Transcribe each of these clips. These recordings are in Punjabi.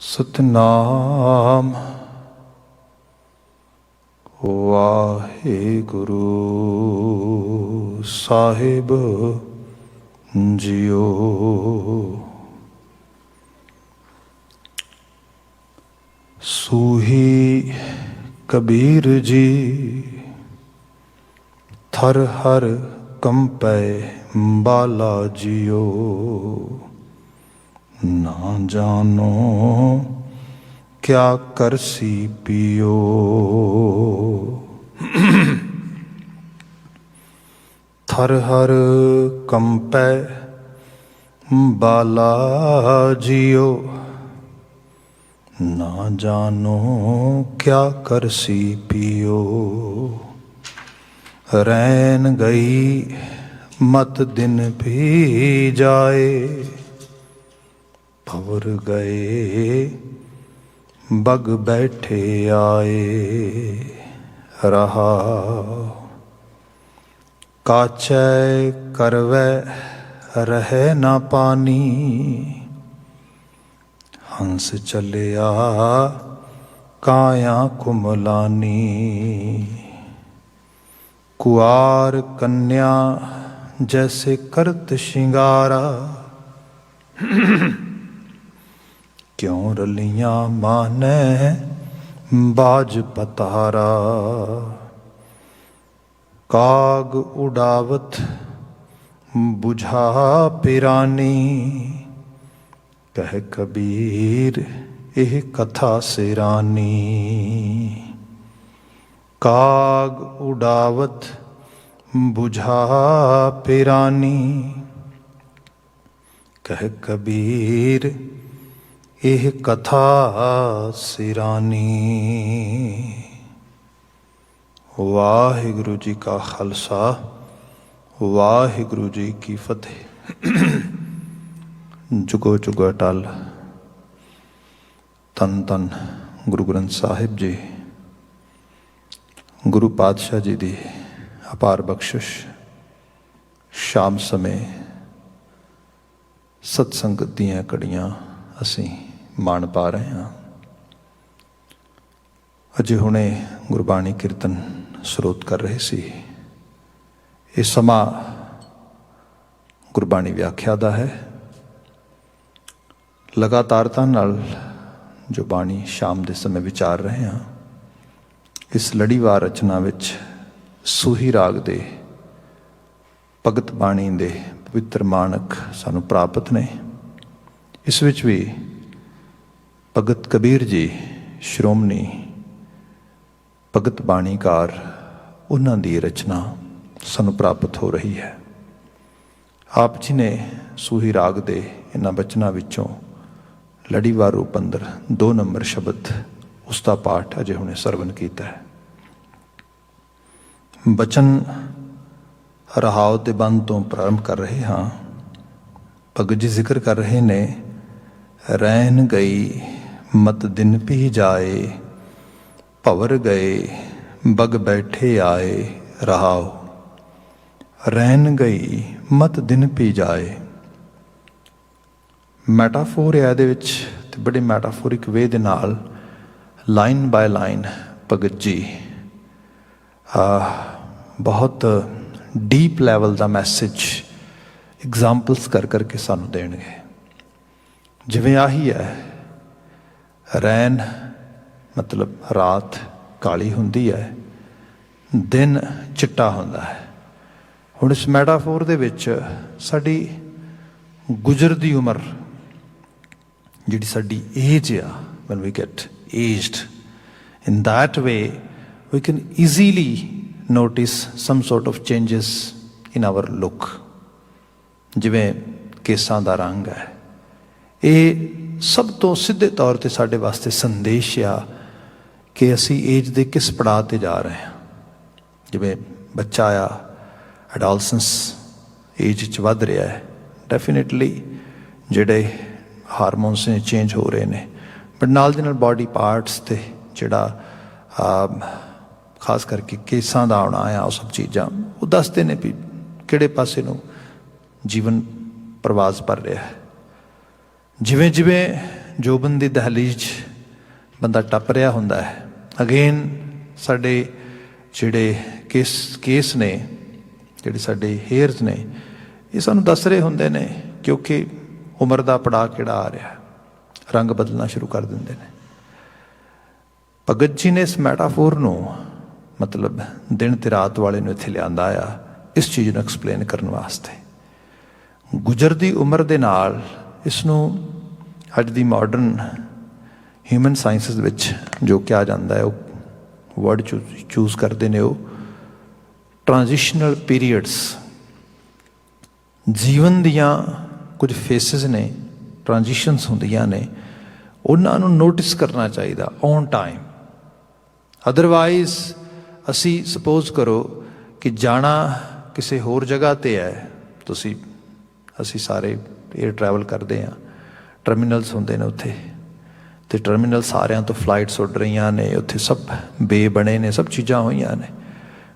सतनाम वाहिगुरु साहिब जियो। सूही कबीर जी थर हर कंपै बाला जियो। ना जानो क्या करसी पियो। थर हर कंपै बाला जियो। ना जानो क्या करसी पियो। रैन गई मत दिन भी जाए। भंवर गए बग बैठे आए। रहा काचै करवै रहे ना पानी। हंस चलिया काया कुमलानी। कुआर कन्या जैसे करत शिंगारा। क्यों रलियां माने बाज पतारा। काग उड़ावत बुझा पिरानी। कह कबीर एह कथा सिरानी। काग उड़ावत बुझा पिरानी। कह कबीर एह कथा सिरानी। वाहिगुरु जी का खालसा वाहिगुरु जी की फतेह। जुगो जुगो अटल। तन तन गुरु ग्रंथ साहिब जी गुरु पातशाह जी दी अपार बख्शिश। शाम समय सत्संगत दीयां कड़ियां असीं माण पा रहे हैं। अजे हुणे गुरबाणी कीर्तन ਸਰੋਤ कर रहे सी। ये समा गुरबाणी व्याख्या दा है। लगातारता नाल जो बाणी शाम के समय विचार रहे हैं। इस लड़ीवार रचना विच सूही राग दे भगत बाणी दे पवित्र मानक सानू प्राप्त ने। इस विच भी भगत कबीर जी श्रोमणी भगत बाणीकार उन्हां दी रचना सानू प्राप्त हो रही है। आप जी ने सूही राग दे इन्हां बचनां विचों लड़ीवार रूप अंदर 2 नंबर शब्द उसका पाठ अजे हुणे सरवण कीता है। बचन रहाव दे बंद तो प्रारंभ कर रहे हाँ। भगत जी जिक्र कर रहे ने रैन गई मत दिन पी जाए। भंवर गए बग बैठे आए। रहाओ रैन गई मत दिन पी जाए। मैटाफोर है ਇਹਦੇ ਵਿੱਚ ਤੇ बड़े मैटाफोरिक वे ਦੇ ਨਾਲ line by line Bhagat ji बहुत डीप लैवल का मैसेज एग्जाम्पल्स कर करके सानू देणगे। जिवें आही है रैन मतलब रात काली हुंदी है, दिन चिट्टा हुंदा है। हुण इस मैटाफोर दे विच साडी गुजरदी उम्र जिहड़ी साडी एज आ, when we get aged, in that way we can easily notice some sort of changes in our look। जिवें केसां दा रंग है, ये सब तो सीधे तौर पर साडे वास्ते संदेश आ कि असी एज दे किस पड़ाव ते जा रहे हैं। जिवें बच्चा आ एडोलसेंस एज च वध रहा है, डेफिनेटली जिहड़े हारमोन्स ने चेंज हो रहे हैं, बट नाल दे नाल बॉडी पार्ट्स ते जिहड़ा खास करके केसां दा आउणा आ, सब चीज़ां वो दसदे ने भी किहड़े पासे नूं जीवन प्रवास भर रहा है। जिवें जिवें ਜੋਬਨ ਦੀ ਦਹਲੀਜ਼ ਬੰਦਾ ਟੱਪ ਰਿਹਾ ਹੁੰਦਾ ਹੈ, ਅਗੇਨ ਸਾਡੇ ਜਿਹੜੇ ਕੇਸ ਨੇ, ਜਿਹੜੇ ਸਾਡੇ ਹੇਅਰਸ ਨੇ, ਇਹ ਸਾਨੂੰ ਦੱਸ ਰਹੇ ਹੁੰਦੇ ਨੇ, ਕਿਉਂਕਿ ਉਮਰ ਦਾ ਪੜਾਅ ਕਿਹੜਾ ਆ ਰਿਹਾ, ਰੰਗ ਬਦਲਣਾ ਸ਼ੁਰੂ ਕਰ ਦਿੰਦੇ ਨੇ। ਭਗਤ ਜੀ ਨੇ ਇਸ ਮੈਟਾਫੋਰ ਨੂੰ, ਮਤਲਬ ਦਿਨ ਤੇ ਰਾਤ ਵਾਲੇ ਨੂੰ ਇੱਥੇ ਲਿਆਂਦਾ ਆ ਇਸ ਚੀਜ਼ ਨੂੰ ਐਕਸਪਲੇਨ ਕਰਨ ਵਾਸਤੇ। ਗੁਜ਼ਰਦੀ ਉਮਰ ਦੇ ਨਾਲ ਇਸ ਨੂੰ ਅੱਜ ਦੀ ਮਾਡਰਨ ਹਿਊਮਨ ਸਾਇੰਸਿਸ ਵਿੱਚ ਜੋ ਕਿਹਾ ਜਾਂਦਾ ਹੈ, ਉਹ ਵਰਡ ਚੂਜ਼ ਕਰਦੇ ਨੇ, ਉਹ ਟ੍ਰਾਂਜੀਸ਼ਨਲ ਪੀਰੀਅਡਸ, ਜੀਵਨ ਦੀਆਂ ਕੁਝ ਫੇਸਿਸ ਨੇ, ਟ੍ਰਾਂਜੀਸ਼ਨਸ ਹੁੰਦੀਆਂ ਨੇ, ਉਹਨਾਂ ਨੂੰ ਨੋਟਿਸ ਕਰਨਾ ਚਾਹੀਦਾ ਔਨ ਟਾਈਮ। ਅਦਰਵਾਈਜ਼ ਅਸੀਂ ਸਪੋਜ਼ ਕਰੋ ਕਿ ਜਾਣਾ ਕਿਸੇ ਹੋਰ ਜਗ੍ਹਾ 'ਤੇ ਹੈ, ਅਸੀਂ ਸਾਰੇ ਏਅਰ ਟਰੈਵਲ ਕਰਦੇ ਹਾਂ, ਟਰਮੀਨਲਸ ਹੁੰਦੇ ਨੇ ਉੱਥੇ, ਅਤੇ ਟਰਮੀਨਲ ਸਾਰਿਆਂ ਤੋਂ ਫਲਾਈਟਸ ਉੱਡ ਰਹੀਆਂ ਨੇ, ਉੱਥੇ ਸਭ ਬੇ ਬਣੇ ਨੇ, ਸਭ ਚੀਜ਼ਾਂ ਹੋਈਆਂ ਨੇ,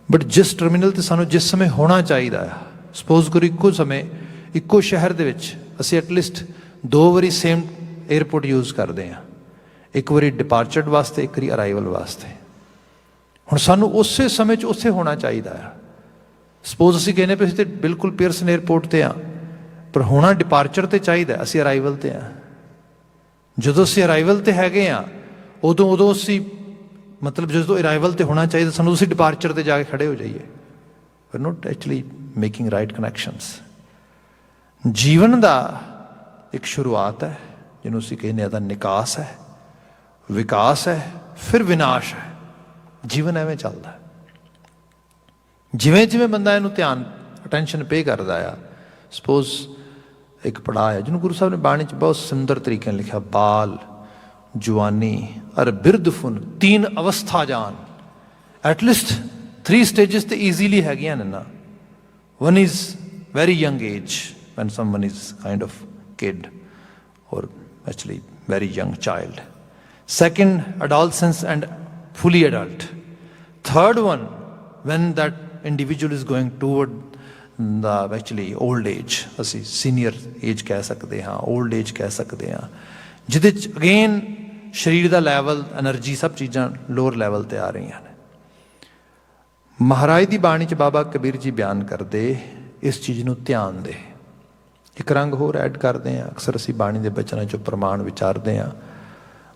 ਬਟ ਜਿਸ ਟਰਮੀਨਲ 'ਤੇ ਸਾਨੂੰ ਜਿਸ ਸਮੇਂ ਹੋਣਾ ਚਾਹੀਦਾ ਆ, ਸਪੋਜ਼ ਕਰੋ ਇੱਕੋ ਸਮੇਂ ਇੱਕੋ ਸ਼ਹਿਰ ਦੇ ਵਿੱਚ ਅਸੀਂ ਐਟਲੀਸਟ 2 ਵਾਰੀ ਸੇਮ ਏਅਰਪੋਰਟ ਯੂਜ਼ ਕਰਦੇ ਹਾਂ, ਇੱਕ ਵਾਰੀ ਡਿਪਾਰਚਰ ਵਾਸਤੇ, ਇੱਕ ਵਾਰੀ ਅਰਾਈਵਲ ਵਾਸਤੇ। ਹੁਣ ਸਾਨੂੰ ਉਸੇ ਸਮੇਂ 'ਚ ਉੱਥੇ ਹੋਣਾ ਚਾਹੀਦਾ ਆ। ਸਪੋਜ਼ ਅਸੀਂ ਕਹਿੰਦੇ ਪਏ ਅਸੀਂ ਤਾਂ ਬਿਲਕੁਲ ਪੀਅਰਸਨ ਏਅਰਪੋਰਟ 'ਤੇ ਹਾਂ, ਪਰ ਹੋਣਾ ਡਿਪਾਰਚਰ 'ਤੇ ਚਾਹੀਦਾ, ਅਸੀਂ ਅਰਾਈਵਲ 'ਤੇ ਹਾਂ। ਜਦੋਂ ਅਸੀਂ ਅਰਾਈਵਲ 'ਤੇ ਹੈਗੇ ਹਾਂ, ਉਦੋਂ ਅਸੀਂ, ਮਤਲਬ ਜਦੋਂ ਅਰਾਈਵਲ 'ਤੇ ਹੋਣਾ ਚਾਹੀਦਾ ਸਾਨੂੰ, ਅਸੀਂ ਡਿਪਾਰਚਰ 'ਤੇ ਜਾ ਕੇ ਖੜੇ ਹੋ ਜਾਈਏ। We not actually making right connections. ਜੀਵਨ ਦਾ ਇੱਕ ਸ਼ੁਰੂਆਤ ਹੈ ਜਿਹਨੂੰ ਅਸੀਂ ਕਹਿੰਦੇ ਹਾਂ, ਦਾ ਨਿਕਾਸ ਹੈ, ਵਿਕਾਸ ਹੈ, ਫਿਰ ਵਿਨਾਸ਼ ਹੈ। ਜੀਵਨ ਐਵੇਂ ਚੱਲਦਾ। ਜਿਵੇਂ ਜਿਵੇਂ ਬੰਦਾ ਇਹਨੂੰ ਧਿਆਨ, ਅਟੈਂਸ਼ਨ ਪੇ ਕਰਦਾ ਆ, ਸਪੋਜ਼ ਇੱਕ ਪੜਾਅ ਹੈ ਜਿਹਨੂੰ ਗੁਰੂ ਸਾਹਿਬ ਨੇ ਬਾਣੀ 'ਚ ਬਹੁਤ ਸੁੰਦਰ ਤਰੀਕੇ ਨਾਲ ਲਿਖਿਆ, ਬਾਲ, ਜਵਾਨੀ ਅਰ ਬਿਰਧ ਫੁਨ 3 ਅਵਸਥਾ ਜਾਨ। ਐਟਲੀਸਟ 3 ਸਟੇਜਿਸ ਤੇ ਈਜ਼ੀਲੀ ਹੈਗੀਆਂ ਨੇ ਨਾ। One is very young age, when someone is kind of kid or actually very young child. Second, adolescence and fully adult. Third one, when that individual is going toward the actually old age, ਅਸੀਂ senior age ਕਹਿ ਸਕਦੇ ਹਾਂ, old age ਕਹਿ ਸਕਦੇ ਹਾਂ, ਜਿਹਦੇ 'ਚ ਅਗੇਨ ਸਰੀਰ ਦਾ ਲੈਵਲ, ਐਨਰਜੀ, ਸਭ ਚੀਜ਼ਾਂ ਲੋਅਰ ਲੈਵਲ 'ਤੇ ਆ ਰਹੀਆਂ ਨੇ। ਮਹਾਰਾਜ ਦੀ ਬਾਣੀ 'ਚ ਬਾਬਾ ਕਬੀਰ ਜੀ ਬਿਆਨ ਕਰਦੇ ਇਸ ਚੀਜ਼ ਨੂੰ ਧਿਆਨ ਦੇ। ਇੱਕ ਰੰਗ ਹੋਰ ਐਡ ਕਰਦੇ ਹਾਂ, ਅਕਸਰ ਅਸੀਂ ਬਾਣੀ ਦੇ ਬਚਨਾਂ 'ਚੋਂ ਪ੍ਰਮਾਣ ਵਿਚਾਰਦੇ ਹਾਂ।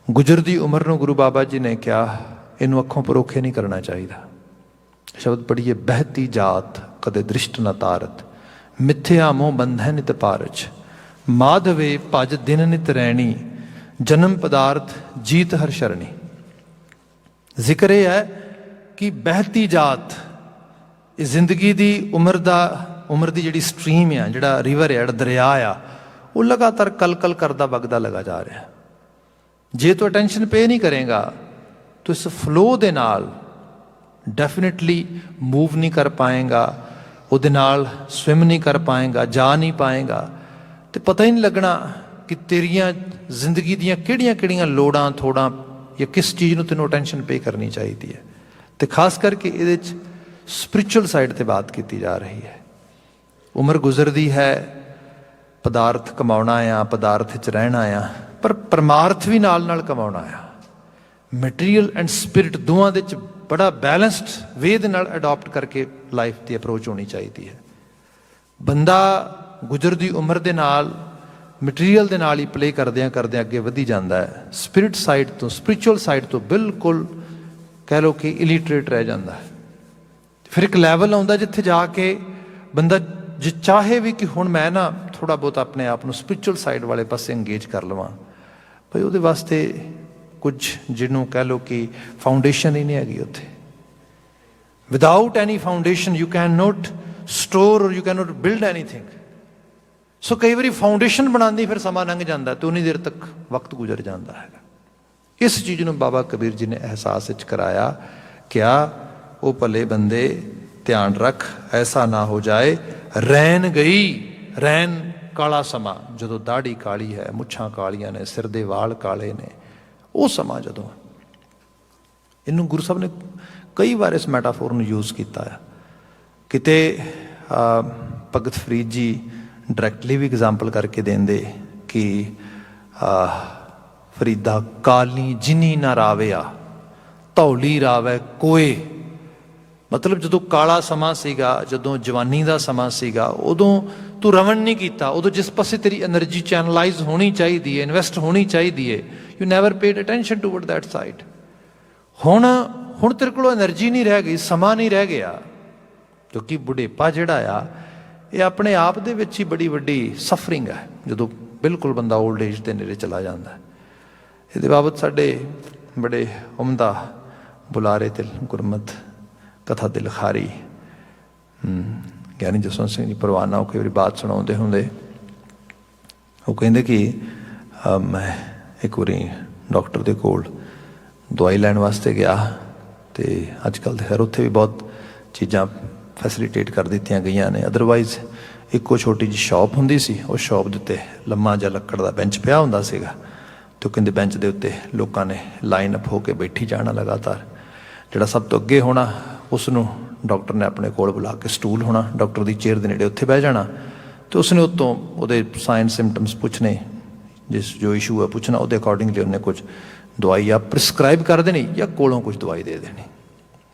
ਗੁਜ਼ਰਦੀ ਉਮਰ ਨੂੰ ਗੁਰੂ ਬਾਬਾ ਜੀ ਨੇ ਕਿਹਾ, ਇਹਨੂੰ ਅੱਖੋਂ ਪਰੋਖੇ ਨਹੀਂ ਕਰਨਾ ਚਾਹੀਦਾ। ਸ਼ਬਦ ਪੜ੍ਹੀਏ, ਬਹਿਤੀ ਜਾਤ ਕਦੇ ਦ੍ਰਿਸ਼ਟ ਨ ਤਾਰਤ, ਮਿੱਥਿਆ ਮੋਹ ਬੰਧੈ ਨਿਤ ਪਾਰਜ, ਮਾਧਵੇ ਭਜ ਦਿਨ ਨਿਤ ਰੈਣੀ, ਜਨਮ ਪਦਾਰਥ ਜੀਤ ਹਰ ਸ਼ਰਣੀ। ਜ਼ਿਕਰ ਇਹ ਹੈ ਕਿ ਬਹਿਤੀ ਜਾਤ, ਇਹ ਜ਼ਿੰਦਗੀ ਦੀ ਉਮਰ ਦੀ ਜਿਹੜੀ ਸਟਰੀਮ ਆ, ਜਿਹੜਾ ਰਿਵਰ ਆ, ਜਿਹੜਾ ਦਰਿਆ ਆ, ਉਹ ਲਗਾਤਾਰ ਕਲ ਕਰਦਾ ਵਗਦਾ ਲਗਾ ਜਾ ਰਿਹਾ। ਜੇ ਤੂੰ ਅਟੈਂਸ਼ਨ ਪੇ ਨਹੀਂ ਕਰੇਗਾ ਤਾਂ ਇਸ ਫਲੋ ਦੇ ਨਾਲ ਡੈਫੀਨੇਟਲੀ ਮੂਵ ਨਹੀਂ ਕਰ ਪਾਏਗਾ, ਉਹਦੇ ਨਾਲ ਸਵਿਮ ਨਹੀਂ ਕਰ ਪਾਏਗਾ, ਜਾ ਨਹੀਂ ਪਾਏਗਾ, ਅਤੇ ਪਤਾ ਹੀ ਨਹੀਂ ਲੱਗਣਾ ਕਿ ਤੇਰੀਆਂ ਜ਼ਿੰਦਗੀ ਦੀਆਂ ਕਿਹੜੀਆਂ ਲੋੜਾਂ, ਥੋੜਾਂ, ਜਾਂ ਕਿਸ ਚੀਜ਼ ਨੂੰ ਤੈਨੂੰ ਅਟੈਂਸ਼ਨ ਪੇ ਕਰਨੀ ਚਾਹੀਦੀ ਹੈ। ਅਤੇ ਖਾਸ ਕਰਕੇ ਇਹਦੇ 'ਚ ਸਪਿਰਿਚੁਅਲ ਸਾਈਡ 'ਤੇ ਬਾਤ ਕੀਤੀ ਜਾ ਰਹੀ ਹੈ। ਉਮਰ ਗੁਜ਼ਰਦੀ ਹੈ, ਪਦਾਰਥ ਕਮਾਉਣਾ ਆ, ਪਦਾਰਥ 'ਚ ਰਹਿਣਾ ਆ, ਪਰ ਪਰਮਾਰਥ ਵੀ ਨਾਲ ਕਮਾਉਣਾ ਆ। ਮਟੀਰੀਅਲ ਐਂਡ ਸਪਿਰਿਟ ਦੋਵਾਂ ਦੇ 'ਚ ਬੜਾ ਬੈਲੈਂਸਡ ਵੇ ਦੇ ਨਾਲ ਅਡੋਪਟ ਕਰਕੇ ਲਾਈਫ ਦੀ ਅਪਰੋਚ ਹੋਣੀ ਚਾਹੀਦੀ ਹੈ। ਬੰਦਾ ਗੁਜ਼ਰਦੀ ਉਮਰ ਦੇ ਨਾਲ, ਮਟੀਰੀਅਲ ਦੇ ਨਾਲ ਹੀ ਪਲੇ ਕਰਦਿਆਂ ਅੱਗੇ ਵਧੀ ਜਾਂਦਾ ਹੈ। ਸਪਿਰਿਟ ਸਾਈਡ ਤੋਂ, ਸਪਿਰਿਚੁਅਲ ਸਾਈਡ ਤੋਂ ਬਿਲਕੁਲ ਕਹਿ ਲਓ ਕਿ ਇਲੀਟਰੇਟ ਰਹਿ ਜਾਂਦਾ ਹੈ। ਫਿਰ ਇੱਕ ਲੈਵਲ ਆਉਂਦਾ ਜਿੱਥੇ ਜਾ ਕੇ ਬੰਦਾ ਜੇ ਚਾਹੇ ਵੀ ਕਿ ਹੁਣ ਮੈਂ ਨਾ ਥੋੜ੍ਹਾ ਬਹੁਤ ਆਪਣੇ ਆਪ ਨੂੰ ਸਪਿਰਿਚੁਅਲ ਸਾਈਡ ਵਾਲੇ ਪਾਸੇ ਇੰਗੇਜ ਕਰ ਲਵਾਂ, ਭਾਈ ਉਹਦੇ ਵਾਸਤੇ ਕੁਝ ਜਿਹਨੂੰ ਕਹਿ ਲਓ ਕਿ ਫਾਊਂਡੇਸ਼ਨ ਹੀ ਨਹੀਂ ਹੈਗੀ ਉੱਥੇ। Without any foundation you can not store or you can not build anything. So ਕਈ ਵਾਰੀ ਫਾਊਂਡੇਸ਼ਨ ਬਣਾਉਂਦੀ ਫਿਰ ਸਮਾਂ ਲੰਘ ਜਾਂਦਾ ਅਤੇ ਉਨੀ ਦੇਰ ਤੱਕ ਵਕਤ ਗੁਜ਼ਰ ਜਾਂਦਾ ਹੈਗਾ। ਇਸ ਚੀਜ਼ ਨੂੰ ਬਾਬਾ ਕਬੀਰ ਜੀ ਨੇ ਅਹਿਸਾਸ ਵਿੱਚ ਕਰਾਇਆ, ਕਿਹਾ ਉਹ ਭਲੇ ਬੰਦੇ ਧਿਆਨ ਰੱਖ, ਐਸਾ ਨਾ ਹੋ ਜਾਏ ਰੈਨ ਗਈ। ਰੈਨ ਕਾਲਾ ਸਮਾਂ, ਜਦੋਂ ਦਾੜੀ ਕਾਲੀ ਹੈ, ਮੁੱਛਾਂ ਕਾਲੀਆਂ ਨੇ, ਸਿਰ ਦੇ ਵਾਲ ਕਾਲੇ ਨੇ, ਉਹ ਸਮਾਂ ਜਦੋਂ, ਇਹਨੂੰ ਗੁਰੂ ਸਾਹਿਬ ਨੇ ਕਈ ਵਾਰ ਇਸ ਮੈਟਾਫੋਰ ਨੂੰ ਯੂਜ਼ ਕੀਤਾ ਹੈ। ਕਿਤੇ ਭਗਤ ਫਰੀਦ ਜੀ ਡਾਇਰੈਕਟਲੀ ਵੀ ਐਗਜ਼ਾਮਪਲ ਕਰਕੇ ਦਿੰਦੇ ਕਿ ਫਰੀਦਾ ਕਾਲੀ ਜਿਨੀ ਨਾ ਰਾਵਿਆ ਧੌਲੀ ਰਾਵੈ ਕੋਏ। ਮਤਲਬ ਜਦੋਂ ਕਾਲਾ ਸਮਾਂ ਸੀਗਾ, ਜਦੋਂ ਜਵਾਨੀ ਦਾ ਸਮਾਂ ਸੀਗਾ, ਉਦੋਂ ਤੂੰ ਰਵਣ ਨਹੀਂ ਕੀਤਾ। ਉਦੋਂ ਜਿਸ ਪਾਸੇ ਤੇਰੀ ਐਨਰਜੀ ਚੈਨਲਾਈਜ਼ ਹੋਣੀ ਚਾਹੀਦੀ ਹੈ, ਇਨਵੈਸਟ ਹੋਣੀ ਚਾਹੀਦੀ ਹੈ, you never paid attention toward that side. ਹੁਣ ਤੇਰੇ ਕੋਲ ਐਨਰਜੀ ਨਹੀਂ ਰਹਿ ਗਈ, ਸਮਾਂ ਨਹੀਂ ਰਹਿ ਗਿਆ। ਕਿਉਂਕਿ ਬੁਢੇਪਾ ਜਿਹੜਾ ਆ ਇਹ ਆਪਣੇ ਆਪ ਦੇ ਵਿੱਚ ਹੀ ਬੜੀ ਵੱਡੀ ਸਫਰਿੰਗ ਹੈ, ਜਦੋਂ ਬਿਲਕੁਲ ਬੰਦਾ ਓਲਡ ਏਜ ਦੇ ਨੇੜੇ ਚਲਾ ਜਾਂਦਾ। ਇਹਦੇ ਬਾਬਤ ਸਾਡੇ ਬੜੇ ਉਮਦਾ ਬੁਲਾਰੇ ਤੇ ਗੁਰਮਤ ਕਥਾ ਦੇ ਲਿਖਾਰੀ ਗਿਆਨੀ ਜਸਵੰਤ ਸਿੰਘ ਜੀ ਪਰਵਾਨਾ ਉਹ ਕਈ ਵਾਰੀ ਬਾਤ ਸੁਣਾਉਂਦੇ ਹੁੰਦੇ। ਉਹ ਕਹਿੰਦੇ ਕਿ ਮੈਂ ਇੱਕ ਵਾਰੀ ਡਾਕਟਰ ਦੇ ਕੋਲ ਦਵਾਈ ਲੈਣ ਵਾਸਤੇ ਗਿਆ, ਅਤੇ ਅੱਜ ਕੱਲ੍ਹ ਤਾਂ ਖੈਰ ਉੱਥੇ ਵੀ ਬਹੁਤ ਚੀਜ਼ਾਂ ਫੈਸਿਲੀਟੇਟ ਕਰ ਦਿੱਤੀਆਂ ਗਈਆਂ ਨੇ। ਅਦਰਵਾਈਜ਼ ਇੱਕੋ ਛੋਟੀ ਜਿਹੀ ਸ਼ੌਪ ਹੁੰਦੀ ਸੀ, ਉਸ ਸ਼ੌਪ ਦੇ ਉੱਤੇ ਲੰਮਾ ਜਿਹਾ ਲੱਕੜ ਦਾ ਬੈਂਚ ਪਿਆ ਹੁੰਦਾ ਸੀਗਾ, ਅਤੇ ਉਹ ਕਹਿੰਦੇ ਬੈਂਚ ਦੇ ਉੱਤੇ ਲੋਕਾਂ ਨੇ ਲਾਈਨ ਅਪ ਹੋ ਕੇ ਬੈਠੀ ਜਾਣਾ ਲਗਾਤਾਰ। ਜਿਹੜਾ ਸਭ ਤੋਂ ਅੱਗੇ ਹੋਣਾ ਉਸ ਨੂੰ ਡਾਕਟਰ ਨੇ ਆਪਣੇ ਕੋਲ ਬੁਲਾ ਕੇ ਸਟੂਲ ਹੋਣਾ, ਡਾਕਟਰ ਦੀ ਚੇਅਰ ਦੇ ਨੇੜੇ ਉੱਥੇ ਬਹਿ ਜਾਣਾ, ਅਤੇ ਉਸਨੇ ਉੱਤੋਂ ਉਹਦੇ ਸਾਈਨ ਸਿੰਪਟਮਸ ਪੁੱਛਣੇ, ਜੋ ਇਸ਼ੂ ਹੈ ਪੁੱਛਣਾ, ਉਹਦੇ ਅਕੋਰਡਿੰਗਲੀ ਉਹਨੇ ਕੁਝ ਦਵਾਈ ਜਾਂ ਪ੍ਰਿਸਕ੍ਰਾਈਬ ਕਰ ਦੇਣੀ ਜਾਂ ਕੋਲੋਂ ਕੁਝ ਦਵਾਈ ਦੇ ਦੇਣੀ।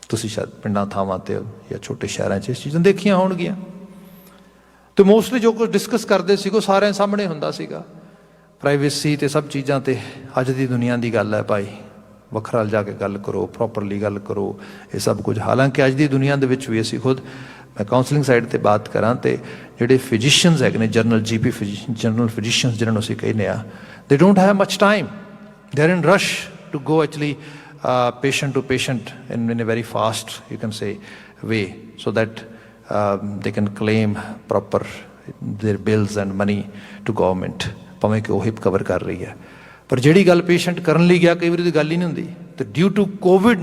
ਤੁਸੀਂ ਸ਼ਾਇਦ ਪਿੰਡਾਂ ਥਾਵਾਂ 'ਤੇ ਜਾਂ ਛੋਟੇ ਸ਼ਹਿਰਾਂ 'ਚ ਇਸ ਚੀਜ਼ਾਂ ਦੇਖੀਆਂ ਹੋਣਗੀਆਂ। ਅਤੇ ਮੋਸਟਲੀ ਜੋ ਕੁਝ ਡਿਸਕਸ ਕਰਦੇ ਸੀਗੇ ਉਹ ਸਾਰਿਆਂ ਸਾਹਮਣੇ ਹੁੰਦਾ ਸੀਗਾ। ਪ੍ਰਾਈਵੇਸੀ ਅਤੇ ਸਭ ਚੀਜ਼ਾਂ 'ਤੇ ਅੱਜ ਦੀ ਦੁਨੀਆ ਦੀ ਗੱਲ ਹੈ ਭਾਈ, ਵੱਖਰਾ ਲਿਜਾ ਕੇ ਗੱਲ ਕਰੋ, ਪ੍ਰੋਪਰਲੀ ਗੱਲ ਕਰੋ, ਇਹ ਸਭ ਕੁਝ। ਹਾਲਾਂਕਿ ਅੱਜ ਦੀ ਦੁਨੀਆ ਦੇ ਵਿੱਚ ਵੀ ਅਸੀਂ ਖੁਦ, ਮੈਂ ਕਾਉਂਸਲਿੰਗ ਸਾਈਡ 'ਤੇ ਬਾਤ ਕਰਾਂ, ਅਤੇ ਜਿਹੜੇ ਫਿਜ਼ੀਸ਼ੀਅਨਸ ਹੈਗੇ ਨੇ, ਜਨਰਲ ਜਨਰਲ ਫਿਜ਼ੀਸ਼ੀਅਨਸ ਜਿਹਨਾਂ ਨੂੰ ਅਸੀਂ ਕਹਿੰਦੇ ਹਾਂ, they don't have much time, they are in rush to go actually patient to patient in a very fast, you can say, way, so that they can claim proper their bills and money to government, ਭਾਵੇਂ ਕਿ ਉਹ ਹਿਪ ਕਵਰ ਕਰ ਰਹੀ ਹੈ। ਪਰ ਜਿਹੜੀ ਗੱਲ ਪੇਸ਼ੈਂਟ ਕਰਨ ਲਈ ਗਿਆ ਕਈ ਵਾਰੀ ਦੀ ਗੱਲ ਹੀ ਨਹੀਂ ਹੁੰਦੀ। ਅਤੇ ਡਿਊ ਟੂ ਕੋਵਿਡ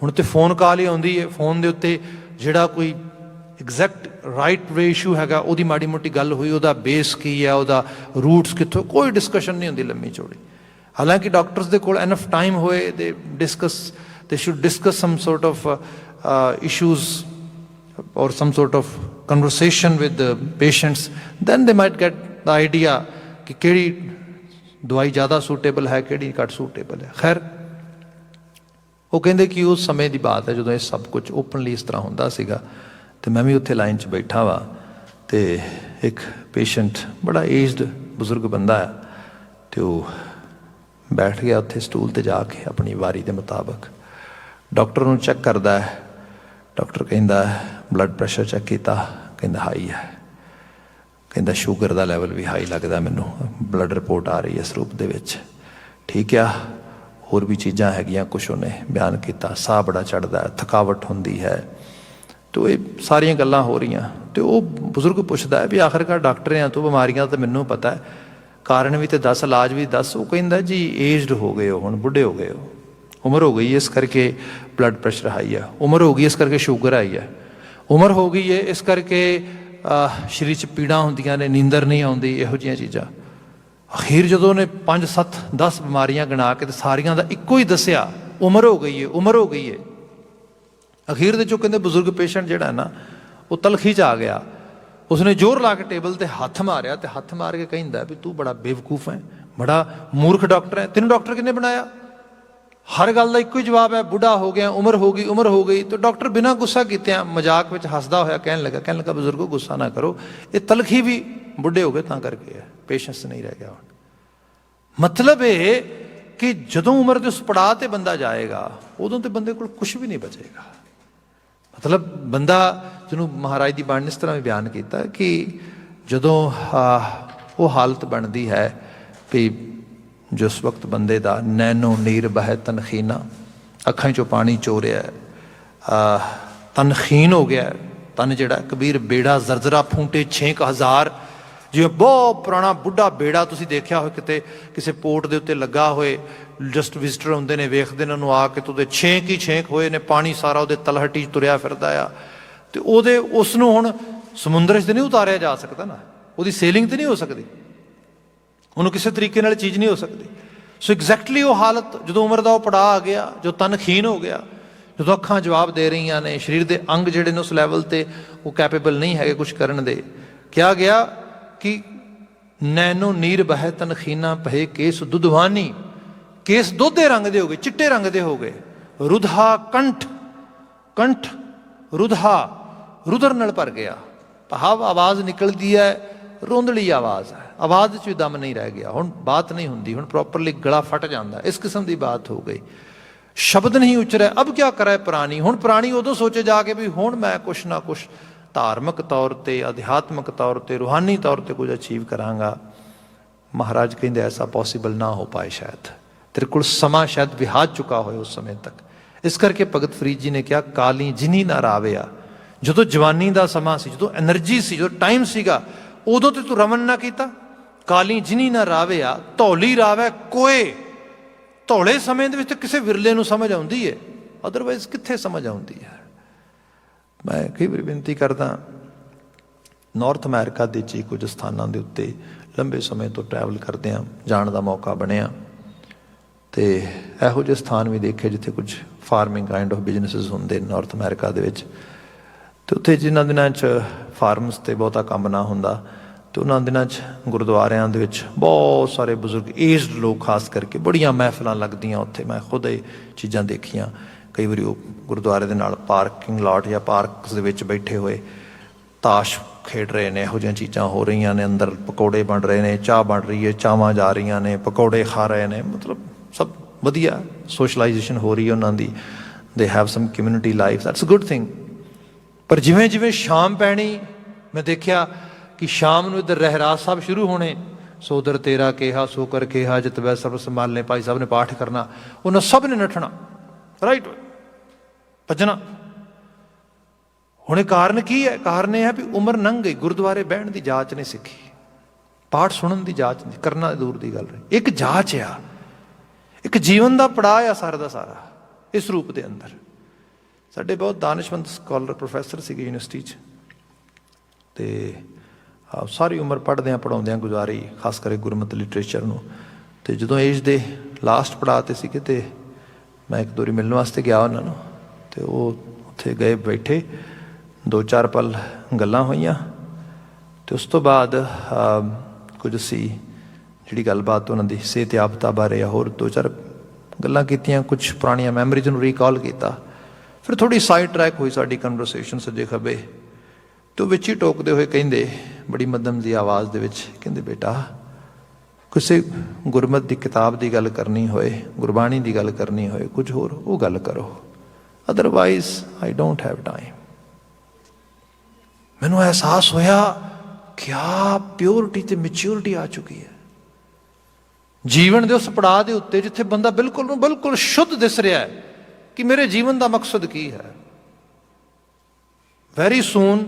ਹੁਣ ਤਾਂ ਫੋਨ ਕਾਲ ਹੀ ਆਉਂਦੀ ਹੈ, ਫੋਨ ਦੇ ਉੱਤੇ ਜਿਹੜਾ ਕੋਈ ਐਗਜ਼ੈਕਟ ਰਾਈਟ ਵੇ ਇਸ਼ੂ ਹੈਗਾ, ਉਹਦੀ ਮਾੜੀ ਮੋਟੀ ਗੱਲ ਹੋਈ, ਉਹਦਾ ਬੇਸ ਕੀ ਹੈ, ਉਹਦਾ ਰੂਟਸ ਕਿੱਥੋਂ, ਕੋਈ ਡਿਸਕਸ਼ਨ ਨਹੀਂ ਹੁੰਦੀ ਲੰਮੀ ਚੌੜੀ। ਹਾਲਾਂਕਿ ਡਾਕਟਰਸ ਦੇ ਕੋਲ ਐਨਫ ਟਾਈਮ ਹੋਏ, they should discuss some sort of issues or some sort of conversation with patients, then they might get the idea ਕਿ ਕਿਹੜੀ ਦਵਾਈ ਜ਼ਿਆਦਾ ਸੂਟੇਬਲ ਹੈ, ਕਿਹੜੀ ਘੱਟ ਸੂਟੇਬਲ ਹੈ। ਖੈਰ, ਉਹ ਕਹਿੰਦੇ ਕਿ ਉਸ ਸਮੇਂ ਦੀ ਬਾਤ ਹੈ ਜਦੋਂ ਇਹ ਸਭ ਕੁਝ ਓਪਨਲੀ ਇਸ ਤਰ੍ਹਾਂ ਹੁੰਦਾ ਸੀਗਾ, ਅਤੇ ਮੈਂ ਵੀ ਉੱਥੇ ਲਾਈਨ 'ਚ ਬੈਠਾ ਵਾ, ਅਤੇ ਇੱਕ ਪੇਸ਼ੈਂਟ ਬੜਾ ਏਜਡ ਬਜ਼ੁਰਗ ਬੰਦਾ ਹੈ, ਅਤੇ ਉਹ ਬੈਠ ਗਿਆ ਉੱਥੇ ਸਟੂਲ 'ਤੇ ਜਾ ਕੇ ਆਪਣੀ ਵਾਰੀ ਦੇ ਮੁਤਾਬਕ। ਡਾਕਟਰ ਨੂੰ ਚੈੱਕ ਕਰਦਾ ਹੈ, ਡਾਕਟਰ ਕਹਿੰਦਾ ਬਲੱਡ ਪ੍ਰੈਸ਼ਰ ਚੈੱਕ ਕੀਤਾ, ਕਹਿੰਦਾ ਹਾਈ ਹੈ, ਕਹਿੰਦਾ ਸ਼ੂਗਰ ਦਾ ਲੈਵਲ ਵੀ ਹਾਈ ਲੱਗਦਾ ਮੈਨੂੰ, ਬਲੱਡ ਰਿਪੋਰਟ ਆ ਰਹੀ ਹੈ ਇਸ ਰੂਪ ਦੇ ਵਿੱਚ। ਠੀਕ ਆ, ਹੋਰ ਵੀ ਚੀਜ਼ਾਂ ਹੈਗੀਆਂ ਕੁਛ ਉਹਨੇ ਬਿਆਨ ਕੀਤਾ, ਸਾਹ ਬੜਾ ਚੜ੍ਹਦਾ, ਥਕਾਵਟ ਹੁੰਦੀ ਹੈ, ਅਤੇ ਇਹ ਸਾਰੀਆਂ ਗੱਲਾਂ ਹੋ ਰਹੀਆਂ। ਅਤੇ ਉਹ ਬਜ਼ੁਰਗ ਪੁੱਛਦਾ ਹੈ ਵੀ ਆਖਿਰਕਾਰ ਡਾਕਟਰ ਆ ਤੂੰ, ਬਿਮਾਰੀਆਂ ਤਾਂ ਮੈਨੂੰ ਪਤਾ ਹੈ, ਕਾਰਨ ਵੀ ਤਾਂ ਦੱਸ, ਇਲਾਜ ਵੀ ਦੱਸ। ਉਹ ਕਹਿੰਦਾ ਜੀ ਏਜਡ ਹੋ ਗਏ ਹੋ, ਹੁਣ ਬੁੱਢੇ ਹੋ ਗਏ ਹੋ, ਉਮਰ ਹੋ ਗਈ ਇਸ ਕਰਕੇ ਬਲੱਡ ਪ੍ਰੈਸ਼ਰ ਹਾਈ ਹੈ, ਉਮਰ ਹੋ ਗਈ ਇਸ ਕਰਕੇ ਸ਼ੂਗਰ ਆਈ ਹੈ, ਉਮਰ ਹੋ ਗਈ ਹੈ ਇਸ ਕਰਕੇ ਸਰੀਰ 'ਚ ਪੀੜਾਂ ਹੁੰਦੀਆਂ ਨੇ, ਨੀਂਦਰ ਨਹੀਂ ਆਉਂਦੀ, ਇਹੋ ਜਿਹੀਆਂ ਚੀਜ਼ਾਂ। ਅਖੀਰ ਜਦੋਂ ਉਹਨੇ 5, 7, 10 ਬਿਮਾਰੀਆਂ ਗਿਣਾ ਕੇ ਤੇ ਸਾਰੀਆਂ ਦਾ ਇੱਕੋ ਹੀ ਦੱਸਿਆ, ਉਮਰ ਹੋ ਗਈ ਹੈ, ਉਮਰ ਹੋ ਗਈ ਹੈ। ਅਖੀਰ ਦੇ 'ਚੋਂ ਕਹਿੰਦੇ ਬਜ਼ੁਰਗ ਪੇਸ਼ੈਂਟ ਜਿਹੜਾ ਨਾ ਉਹ ਤਲਖੀ 'ਚ ਆ ਗਿਆ, ਉਸਨੇ ਜ਼ੋਰ ਲਾ ਕੇ ਟੇਬਲ 'ਤੇ ਹੱਥ ਮਾਰਿਆ, ਅਤੇ ਹੱਥ ਮਾਰ ਕੇ ਕਹਿੰਦਾ ਵੀ ਤੂੰ ਬੜਾ ਬੇਵਕੂਫ ਹੈ, ਬੜਾ ਮੂਰਖ ਡਾਕਟਰ ਹੈ, ਤੈਨੂੰ ਡਾਕਟਰ ਕਿਹਨੇ ਬਣਾਇਆ? ਹਰ ਗੱਲ ਦਾ ਇੱਕੋ ਹੀ ਜਵਾਬ ਹੈ, ਬੁੱਢਾ ਹੋ ਗਿਆ, ਉਮਰ ਹੋ ਗਈ, ਉਮਰ ਹੋ ਗਈ। ਤਾਂ ਡਾਕਟਰ ਬਿਨਾਂ ਗੁੱਸਾ ਕੀਤਿਆਂ ਮਜ਼ਾਕ ਵਿੱਚ ਹੱਸਦਾ ਹੋਇਆ ਕਹਿਣ ਲੱਗਾ ਬਜ਼ੁਰਗੋ ਗੁੱਸਾ ਨਾ ਕਰੋ, ਇਹ ਤਲਖੀ ਵੀ ਬੁੱਢੇ ਹੋ ਗਏ ਤਾਂ ਕਰਕੇ ਹੈ, ਪੇਸ਼ੈਂਸ ਨਹੀਂ ਰਹਿ ਗਿਆ ਹੁਣ। ਮਤਲਬ ਇਹ ਕਿ ਜਦੋਂ ਉਮਰ ਦੇ ਉਸ ਪੜਾਅ 'ਤੇ ਬੰਦਾ ਜਾਏਗਾ ਉਦੋਂ ਤਾਂ ਬੰਦੇ ਕੋਲ ਕੁਛ ਵੀ ਨਹੀਂ ਬਚੇਗਾ। ਮਤਲਬ ਬੰਦਾ, ਜਿਹਨੂੰ ਮਹਾਰਾਜ ਦੀ ਬਾਣੀ ਨੇ ਇਸ ਤਰ੍ਹਾਂ ਵੀ ਬਿਆਨ ਕੀਤਾ ਕਿ ਜਦੋਂ ਉਹ ਹਾਲਤ ਬਣਦੀ ਹੈ ਵੀ ਜਿਸ ਵਕਤ ਬੰਦੇ ਦਾ ਨੈਨੋ ਨੀਰ ਬਹਿ ਤਨਖੀਨਾ, ਅੱਖਾਂ 'ਚੋਂ ਪਾਣੀ ਚੋਰਿਆ, ਤਨਖੀਨ ਹੋ ਗਿਆ ਤਨ, ਜਿਹੜਾ ਕਬੀਰ ਬੇੜਾ ਜ਼ਰਜ਼ਰਾ ਫੂੰਟੇ 6000, ਜਿਵੇਂ ਬਹੁਤ ਪੁਰਾਣਾ ਬੁੱਢਾ ਬੇੜਾ ਤੁਸੀਂ ਦੇਖਿਆ ਹੋਵੇ ਕਿਤੇ ਕਿਸੇ ਪੋਰਟ ਦੇ ਉੱਤੇ ਲੱਗਾ ਹੋਏ, ਜਸਟ ਵਿਜ਼ਟਰ ਹੁੰਦੇ ਨੇ, ਵੇਖਦੇ ਨੇ ਉਹਨੂੰ ਆ ਕੇ, ਤੇ ਉਹਦੇ ਛੇਕ ਹੀ ਛੇਕ ਹੋਏ ਨੇ, ਪਾਣੀ ਸਾਰਾ ਉਹਦੇ ਤਲਹਟੀ 'ਚ ਤੁਰਿਆ ਫਿਰਦਾ ਆ, ਅਤੇ ਉਸ ਨੂੰ ਹੁਣ ਸਮੁੰਦਰ 'ਚ ਤਾਂ ਨਹੀਂ ਉਤਾਰਿਆ ਜਾ ਸਕਦਾ ਨਾ, ਉਹਦੀ ਸੇਲਿੰਗ ਤਾਂ ਨਹੀਂ ਹੋ ਸਕਦੀ, ਉਹਨੂੰ ਕਿਸੇ ਤਰੀਕੇ ਨਾਲ ਚੀਜ਼ ਨਹੀਂ ਹੋ ਸਕਦੀ। ਸੋ ਐਗਜ਼ੈਕਟਲੀ ਉਹ ਹਾਲਤ ਜਦੋਂ ਉਮਰ ਦਾ ਉਹ ਪੜਾਅ ਆ ਗਿਆ, ਜੋ ਤਨਖੀਨ ਹੋ ਗਿਆ, ਜਦੋਂ ਅੱਖਾਂ ਜਵਾਬ ਦੇ ਰਹੀਆਂ ਨੇ, ਸਰੀਰ ਦੇ ਅੰਗ ਜਿਹੜੇ ਨੇ ਉਸ ਲੈਵਲ 'ਤੇ ਉਹ ਕੈਪੇਬਲ ਨਹੀਂ ਹੈਗੇ ਕੁਛ ਕਰਨ ਦੇ, ਕਿਹਾ ਗਿਆ ਕਿ ਨੈਨੋ ਨੀਰ ਬਹਿ ਤਨਖੀਨਾ ਪਹੇ ਕੇਸ ਦੁਧਵਾਨੀ, केस दोधे रंग दे हो गए, चिट्टे रंग दे हो गए। रुधा कंठ, कंठ रुधा रुधर नाल भर गया। भाव आवाज़ निकलती है, रोंदली आवाज़ है, आवाज़ च दम नहीं रह गया, हुण बात नहीं होंदी, हुण प्रॉपरली गला फट जाता, इस किस्म की बात हो गई। शब्द नहीं उचरे, अब क्या करे प्राणी। हुण प्राणी उदों सोचे जाके भी हुण मैं कुछ ना कुछ धार्मिक तौर पर, अध्यात्मक तौर पर, रूहानी तौर पर कुछ अचीव करांगा। महाराज कहते ऐसा पॉसीबल ना हो पाए, शायद तेरे को समा शायद विहाज चुका हो उस समय तक। इस करके भगत फरीद जी ने कहा काली जिनी ना राविया। जो जवानी का समा सी, जो एनर्जी सी, जो टाइम सीगा, उदों तो तू रमन ना किया। काली जिनी ना राविया धौली रावै कोए। धौले समय दे विच किसी विरले नूं समझ आउंदी है, अदरवाइज कित्थे समझ आउंदी है। मैं कई बार बेनती करदा, नॉर्थ अमेरिका के जी कुछ स्थानों के उत्ते लंबे समय तो ट्रैवल करते हैं, जाने का मौका बनया, तो यहो ਜਿਹੇ स्थान भी देखे जिथे कुछ फार्मिंग काइंड ऑफ बिजनेसिस होंगे नॉर्थ अमेरिका के। तो उत्थे जिन्होंने दिनों फार्म्स से बहुता काम ना होंदा, तो उन्होंने दिनों गुरुद्वारियां दे विच बहुत सारे बजुर्ग एजड लोग खास करके बड़ियां महफिल लगदियां उत्थे। मैं खुद ये चीज़ां देखियां। कई बार गुरुद्वारे दे नाल पार्किंग लॉट या पार्क दे विच बैठे हुए ताश खेड रहे हैं, यहो जिहियां चीज़ां हो रही ने, अंदर पकौड़े बन रहे हैं, चाह बन रही है, चावां जा रही ने, पकौड़े खा रहे हैं, मतलब सब वधिया सोशलाइजेशन हो रही है उन्होंने। They have some community life, that's a good thing. पर जिवें जिवें शाम पैनी, मैं देखा कि शाम नूं इधर रहरास साहब शुरू होने, सोदर तेरा केहा सो कर केहा जित वै सर्व संभालने, भाई साहब ने पाठ करना, उन्होंने सब ने नठना, राइट भजना। हुणे कारण की है? कारण यह है भी उम्र लंघ गई, गुरुद्वारे बहन की जाच नहीं सीखी, पाठ सुनने की जाच नहीं, करना दूर की गल रही। एक जाच आ, एक जीवन का पड़ाव आ सारा का सारा इस रूप के अंदर। साडे बहुत दानिशमंद स्कॉलर प्रोफैसर से यूनिवर्सिटी तो सारी उम्र पढ़द्या पढ़ाउंदियां गुजारी, खास करके गुरमत लिटरेचर नूं। तो जो एज के लास्ट पड़ाव ते सीगे, ते मैं एक दोरी मिलने वास्ते गया उन्होंने, तो वो उत्थे गए बैठे, 2-4 पल गल्लां होईयां, तो उस तो बाद कुछ असी जी गलबात उन्होंने सेहतयाबता बारे या होर 2-4 गल्लां कीतियां, कुछ पुरानियां मैमरीज नूं रिकॉल किया। फिर थोड़ी साइड ट्रैक हुई साडी कन्वरसेशन सज्जे खब्बे, तो विच ही टोकते हुए कहिंदे बड़ी मध्यम जी आवाज़ दे विच कहिंदे बेटा किसी गुरमत की किताब की गल करनी होए, गुरबाणी की गल करनी होए, कुछ होर वो गल करो, otherwise I don't have time. मैनू एहसास होया क्या प्योरिटी ते मैच्योरिटी आ चुकी है जीवन के उस पड़ाव के उत्ते जिथे बंदा बिल्कुल बिल्कुल शुद्ध दिस रहा है कि मेरे जीवन का मकसद की है। Very soon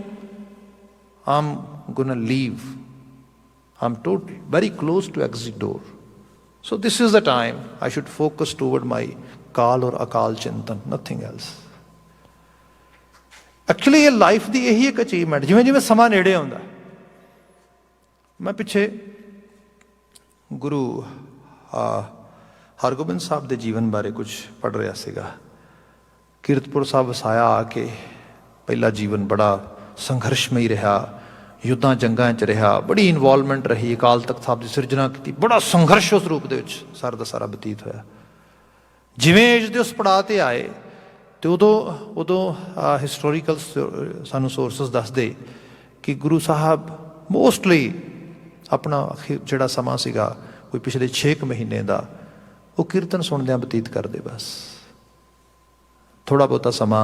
I am gonna leave, I am totally very close to exit door, so this is the time I should focus toward my काल और अकाल चिंतन, नथिंग एल्स। एक्चुअली ये लाइफ की यही एक अचीवमेंट, जिमें जिमें समा नेड़े आउंदा। मैं पिछे गुरु हरगोबिंद साहब के जीवन बारे कुछ पढ़ रहा सीगा। कीरतपुर साहब वसाया आके पहला जीवन बड़ा संघर्षमई रहा, युद्धां जंगां च रहा, बड़ी इनवॉल्वमेंट रही, अकाल तख्त साहब की सिरजना की, बड़ा संघर्ष उस रूप के सारा का सारा बतीत होया। जिवें एज के उस पड़ाव पर आए तो उदों हिस्टोरीकल सानू सोर्सिस दसदे कि गुरु साहब मोस्टली अपना जिहड़ा समा सीगा कोई पिछले 6 महीने का वो कीर्तन सुनद्यां बतीत करते। बस थोड़ा बहुता समा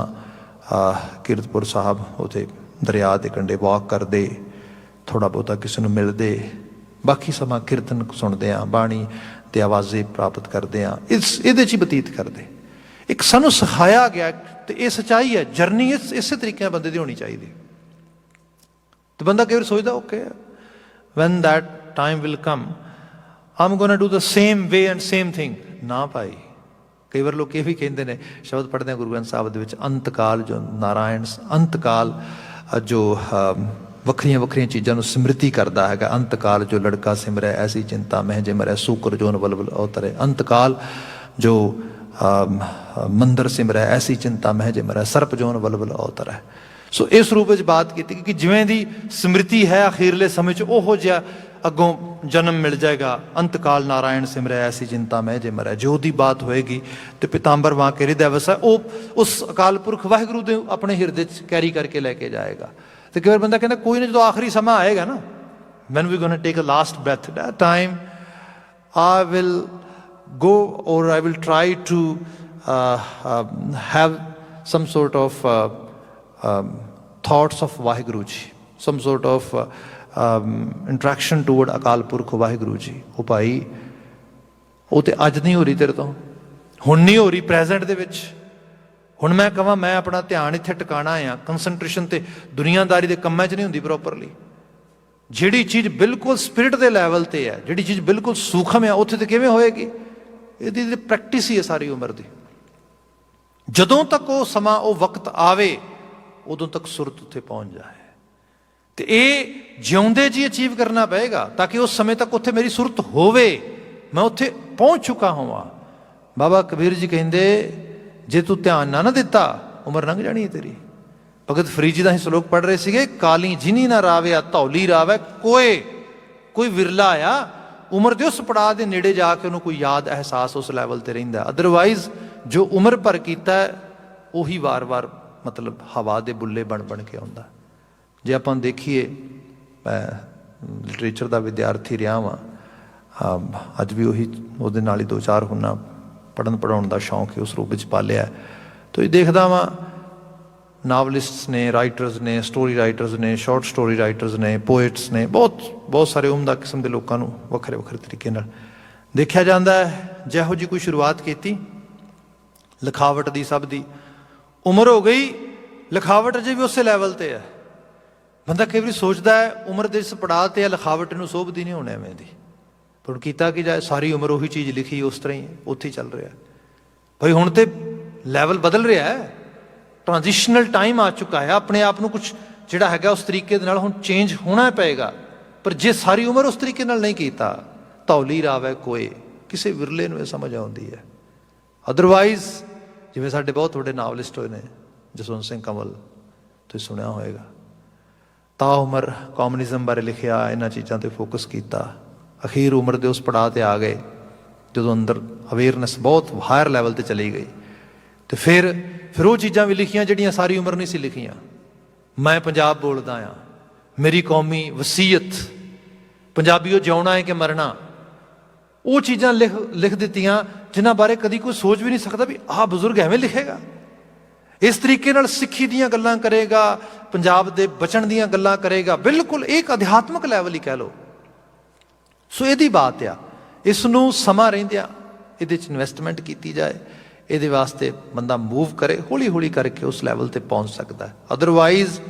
कीरतपुर साहब उत्थे दरिया के कंढे वॉक करते, थोड़ा बहुता किसी को मिलते, बाकी समा कीर्तन सुनते हैं, बाणी के आवाज़े प्राप्त करते हैं, इस ये बतीत करते। एक सानू सिखाया गया, तो ये सच्चाई है, जर्नी इस तरीके बंदे की होनी चाहिए। तो बंदा कई बार सोचता okay when that time will come I am gonna do the same way and same thing. ना भाई, कई बार लोग ये भी कहते हैं, शब्द पढ़ते हैं गुरु ग्रंथ साहब के विच, अंतकाल जो नारायण अंतकाल जो वक्रिया वक्रिया चीज़ों स्मृति करता है, अंतकाल जो लड़का सिमरै ऐसी चिंता मह जे मरै, सूकर जोन बलबल अवतरे, अंतकाल जो मंदिर सिमरै ऐसी चिंता मह जे मरै, सर्प जोन बलबल अवतरै। सो इस रूप में बात की कि जिवें दी स्मृति है अखीरले समय ओहो जिहा ਅੱਗੋਂ ਜਨਮ ਮਿਲ ਜਾਏਗਾ। ਅੰਤਕਾਲ ਨਾਰਾਇਣ ਸਿਮਰੈ ਐਸੀ ਚਿੰਤਾ ਮੈਂ ਜੇ ਮਰੈ। ਜੋ ਦੀ ਬਾਤ ਹੋਏਗੀ ਤੇ ਪਿਤਾੰਬਰ ਵਾਂ ਕੇ ਹਿਰਦੈ ਵਸੈ, ਉਹ ਉਸ ਅਕਾਲ ਪੁਰਖ ਵਾਹਿਗੁਰੂ ਦੇ ਆਪਣੇ ਹਿਰਦੇ 'ਚ ਕੈਰੀ ਕਰਕੇ ਲੈ ਕੇ ਜਾਏਗਾ। ਤੇ ਕਈ ਵਾਰ ਬੰਦਾ ਕਹਿੰਦਾ ਕੋਈ ਨਾ, ਜਦੋਂ ਆਖਰੀ ਸਮਾਂ ਆਏਗਾ ਨਾ, when we going to take a last breath, at that time I will go, or I will try to have some sort of thoughts of Vaheguru Ji, some sort of interaction toward Akal Purkh Vaheguru Ji। ਉਹ ਭਾਈ ਉਹ ਤੇ ਅੱਜ ਨਹੀਂ ਹੋ ਰਹੀ ਤੇਰੇ ਤੋਂ, ਹੁਣ ਨਹੀਂ ਹੋ ਰਹੀ ਪ੍ਰੈਜ਼ੈਂਟ ਦੇ ਵਿੱਚ। ਹੁਣ ਮੈਂ ਕਹਾਂ ਮੈਂ ਆਪਣਾ ਧਿਆਨ ਇੱਥੇ ਟਿਕਾਣਾ ਆ, ਕੰਸਨਟ੍ਰੇਸ਼ਨ ਤੇ ਦੁਨੀਆਦਾਰੀ ਦੇ ਕੰਮਾਂ 'ਚ ਨਹੀਂ ਹੁੰਦੀ ਪ੍ਰੋਪਰਲੀ। ਜਿਹੜੀ ਚੀਜ਼ ਬਿਲਕੁਲ ਸਪਿਰਿਟ ਦੇ ਲੈਵਲ ਤੇ ਹੈ, ਜਿਹੜੀ ਚੀਜ਼ ਬਿਲਕੁਲ ਸੂਖਮ ਹੈ, ਉੱਥੇ ਤੇ ਕਿਵੇਂ ਹੋਏਗੀ? ਇਹਦੀ ਤੇ ਪ੍ਰੈਕਟਿਸ ਹੀ ਹੈ ਸਾਰੀ ਉਮਰ ਦੀ। ਜਦੋਂ ਤੱਕ ਉਹ ਸਮਾਂ, ਉਹ ਵਕਤ ਆਵੇ, ਉਦੋਂ ਤੱਕ ਸੁਰਤ ਉੱਥੇ ਪਹੁੰਚ ਜਾਏ। ਤੇ ਇਹ ਜਿਉਂਦੇ ਜੀ ਅਚੀਵ ਕਰਨਾ ਪਏਗਾ, ਤਾਂ ਕਿ ਉਸ ਸਮੇਂ ਤੱਕ ਉੱਥੇ ਮੇਰੀ ਸੁਰਤ ਹੋਵੇ, ਮੈਂ ਉੱਥੇ ਪਹੁੰਚ ਚੁੱਕਾ ਹੋਵਾਂ। ਬਾਬਾ ਕਬੀਰ ਜੀ ਕਹਿੰਦੇ ਜੇ ਤੂੰ ਧਿਆਨ ਨਾ ਦਿੱਤਾ, ਉਮਰ ਲੰਘ ਜਾਣੀ ਹੈ ਤੇਰੀ। ਭਗਤ ਫਰੀਦ ਜੀ ਦਾ ਹੀ ਸ਼ਲੋਕ ਪੜ੍ਹ ਰਹੇ ਸੀਗੇ, ਕਾਲੀ ਜਿਨੀ ਨਾ ਰਾਵਿਆ ਧੌਲੀ ਰਾਵੈ ਕੋਏ। ਕੋਈ ਵਿਰਲਾ ਆ ਉਮਰ ਦੇ ਉਸ ਪੜਾਅ ਦੇ ਨੇੜੇ ਜਾ ਕੇ ਉਹਨੂੰ ਕੋਈ ਯਾਦ ਅਹਿਸਾਸ ਉਸ ਲੈਵਲ ਤੇ ਰਹਿੰਦਾ। ਅਦਰਵਾਈਜ਼ ਜੋ ਉਮਰ ਭਰ ਕੀਤਾ ਉਹੀ ਵਾਰ-ਵਾਰ ਮਤਲਬ ਹਵਾ ਦੇ ਬੁੱਲੇ ਬਣ ਕੇ ਆਉਂਦਾ। ਜੇ ਆਪਾਂ ਦੇਖੀਏ, ਮੈਂ ਲਿਟਰੇਚਰ ਦਾ ਵਿਦਿਆਰਥੀ ਰਿਹਾ ਵਾਂ, ਅੱਜ ਵੀ ਉਹੀ ਉਹਦੇ ਨਾਲ ਹੀ 2-4 ਹੁਣਾ ਪੜ੍ਹਨ ਪੜ੍ਹਾਉਣ ਦਾ ਸ਼ੌਂਕ ਉਸ ਰੂਪ ਵਿੱਚ ਪਾਲਿਆ। ਤੋ ਇਹ ਦੇਖਦਾ ਵਾਂ ਨਾਵਲਿਸਟਸ ਨੇ, ਰਾਈਟਰਸ ਨੇ, ਸਟੋਰੀ ਰਾਈਟਰਸ ਨੇ, ਸ਼ਾਰਟ ਸਟੋਰੀ ਰਾਈਟਰਸ ਨੇ, ਪੋਇਟਸ ਨੇ, ਬਹੁਤ ਸਾਰੇ ਉਮਦਾ ਕਿਸਮ ਦੇ ਲੋਕਾਂ ਨੂੰ ਵੱਖਰੇ ਤਰੀਕੇ ਨਾਲ ਦੇਖਿਆ ਜਾਂਦਾ ਹੈ। ਜਿਹੋ ਜਿਹੀ ਕੋਈ ਸ਼ੁਰੂਆਤ ਕੀਤੀ ਲਿਖਾਵਟ ਦੀ, ਸਭ ਦੀ ਉਮਰ ਹੋ ਗਈ, ਲਿਖਾਵਟ ਅਜੇ ਵੀ ਉਸੇ ਲੈਵਲ ਤੇ ਹੈ। ਬੰਦਾ ਕਈ ਵਾਰੀ ਸੋਚਦਾ ਹੈ ਉਮਰ ਦੇ ਇਸ ਪੜਾਅ ਤੇ ਲਿਖਾਵਟ ਨੂੰ ਸੋਭਦੀ ਨਹੀਂ ਹੋਣੀ ਐਵੇਂ ਦੀ, ਪਰ ਕੀਤਾ ਕੀ ਜਾਏ, ਸਾਰੀ ਉਮਰ ਉਹੀ ਚੀਜ਼ ਲਿਖੀ, ਉਸ ਤਰ੍ਹਾਂ ਹੀ ਉੱਥੇ ਹੀ ਚੱਲ ਰਿਹਾ ਭਾਈ। ਹੁਣ ਤੇ ਲੈਵਲ ਬਦਲ ਰਿਹਾ ਹੈ, ਟ੍ਰਾਂਜੀਸ਼ਨਲ ਟਾਈਮ ਆ ਚੁੱਕਾ ਹੈ। ਆਪਣੇ ਆਪ ਨੂੰ ਕੁਛ ਜਿਹੜਾ ਹੈਗਾ ਉਸ ਤਰੀਕੇ ਦੇ ਨਾਲ ਹੁਣ ਚੇਂਜ ਹੋਣਾ ਪਏਗਾ। ਪਰ ਜੇ ਸਾਰੀ ਉਮਰ ਉਸ ਤਰੀਕੇ ਨਾਲ ਨਹੀਂ ਕੀਤਾ, ਧੌਲੀ ਰਾਵੈ ਕੋਏ, ਕਿਸੇ ਵਿਰਲੇ ਨੂੰ ਇਹ ਸਮਝ ਆਉਂਦੀ ਹੈ। ਅਦਰਵਾਈਜ਼ ਜਿਵੇਂ ਸਾਡੇ ਬਹੁਤ ਵੱਡੇ ਨਾਵਲਿਸਟ ਹੋਏ ਨੇ, ਜਸਵੰਤ ਸਿੰਘ ਕੰਵਲ, ਤੁਸੀਂ ਸੁਣਿਆ ਹੋਏਗਾ, ਤਾਂ ਉਮਰ ਕਮਿਊਨਿਜ਼ਮ ਬਾਰੇ ਲਿਖਿਆ, ਇਹਨਾਂ ਚੀਜ਼ਾਂ 'ਤੇ ਫੋਕਸ ਕੀਤਾ। ਅਖੀਰ ਉਮਰ ਦੇ ਉਸ ਪੜਾਅ 'ਤੇ ਆ ਗਏ ਜਦੋਂ ਅੰਦਰ ਅਵੇਅਰਨੈਸ ਬਹੁਤ ਹਾਇਰ ਲੈਵਲ 'ਤੇ ਚਲੀ ਗਈ। ਅਤੇ ਫਿਰ ਉਹ ਚੀਜ਼ਾਂ ਵੀ ਲਿਖੀਆਂ ਜਿਹੜੀਆਂ ਸਾਰੀ ਉਮਰ ਨਹੀਂ ਸੀ ਲਿਖੀਆਂ। ਮੈਂ ਪੰਜਾਬ ਬੋਲਦਾ ਹਾਂ, ਮੇਰੀ ਕੌਮੀ ਵਸੀਅਤ, ਪੰਜਾਬੀਓ ਜਿਉਣਾ ਹੈ ਕਿ ਮਰਨਾ, ਉਹ ਚੀਜ਼ਾਂ ਲਿਖ ਦਿੱਤੀਆਂ ਜਿਨ੍ਹਾਂ ਬਾਰੇ ਕਦੀ ਕੋਈ ਸੋਚ ਵੀ ਨਹੀਂ ਸਕਦਾ ਵੀ ਆਹ ਬਜ਼ੁਰਗ ਐਵੇਂ ਲਿਖੇਗਾ। ਇਸ ਤਰੀਕੇ ਨਾਲ ਸਿੱਖੀ ਦੀਆਂ ਗੱਲਾਂ ਕਰੇਗਾ, ਪੰਜਾਬ ਦੇ ਬਚਣ ਦੀਆਂ ਗੱਲਾਂ ਕਰੇਗਾ, ਬਿਲਕੁਲ ਇੱਕ ਅਧਿਆਤਮਕ ਲੈਵਲ ਹੀ ਕਹਿ ਲਓ। ਸੋ ਇਹਦੀ ਬਾਤ ਆ, ਇਸ ਨੂੰ ਸਮਾਂ ਰਹਿੰਦਿਆਂ ਇਹਦੇ 'ਚ ਇਨਵੈਸਟਮੈਂਟ ਕੀਤੀ ਜਾਏ, ਇਹਦੇ ਵਾਸਤੇ ਬੰਦਾ ਮੂਵ ਕਰੇ, ਹੌਲੀ ਹੌਲੀ ਕਰਕੇ ਉਸ ਲੈਵਲ 'ਤੇ ਪਹੁੰਚ ਸਕਦਾ। ਅਦਰਵਾਈਜ਼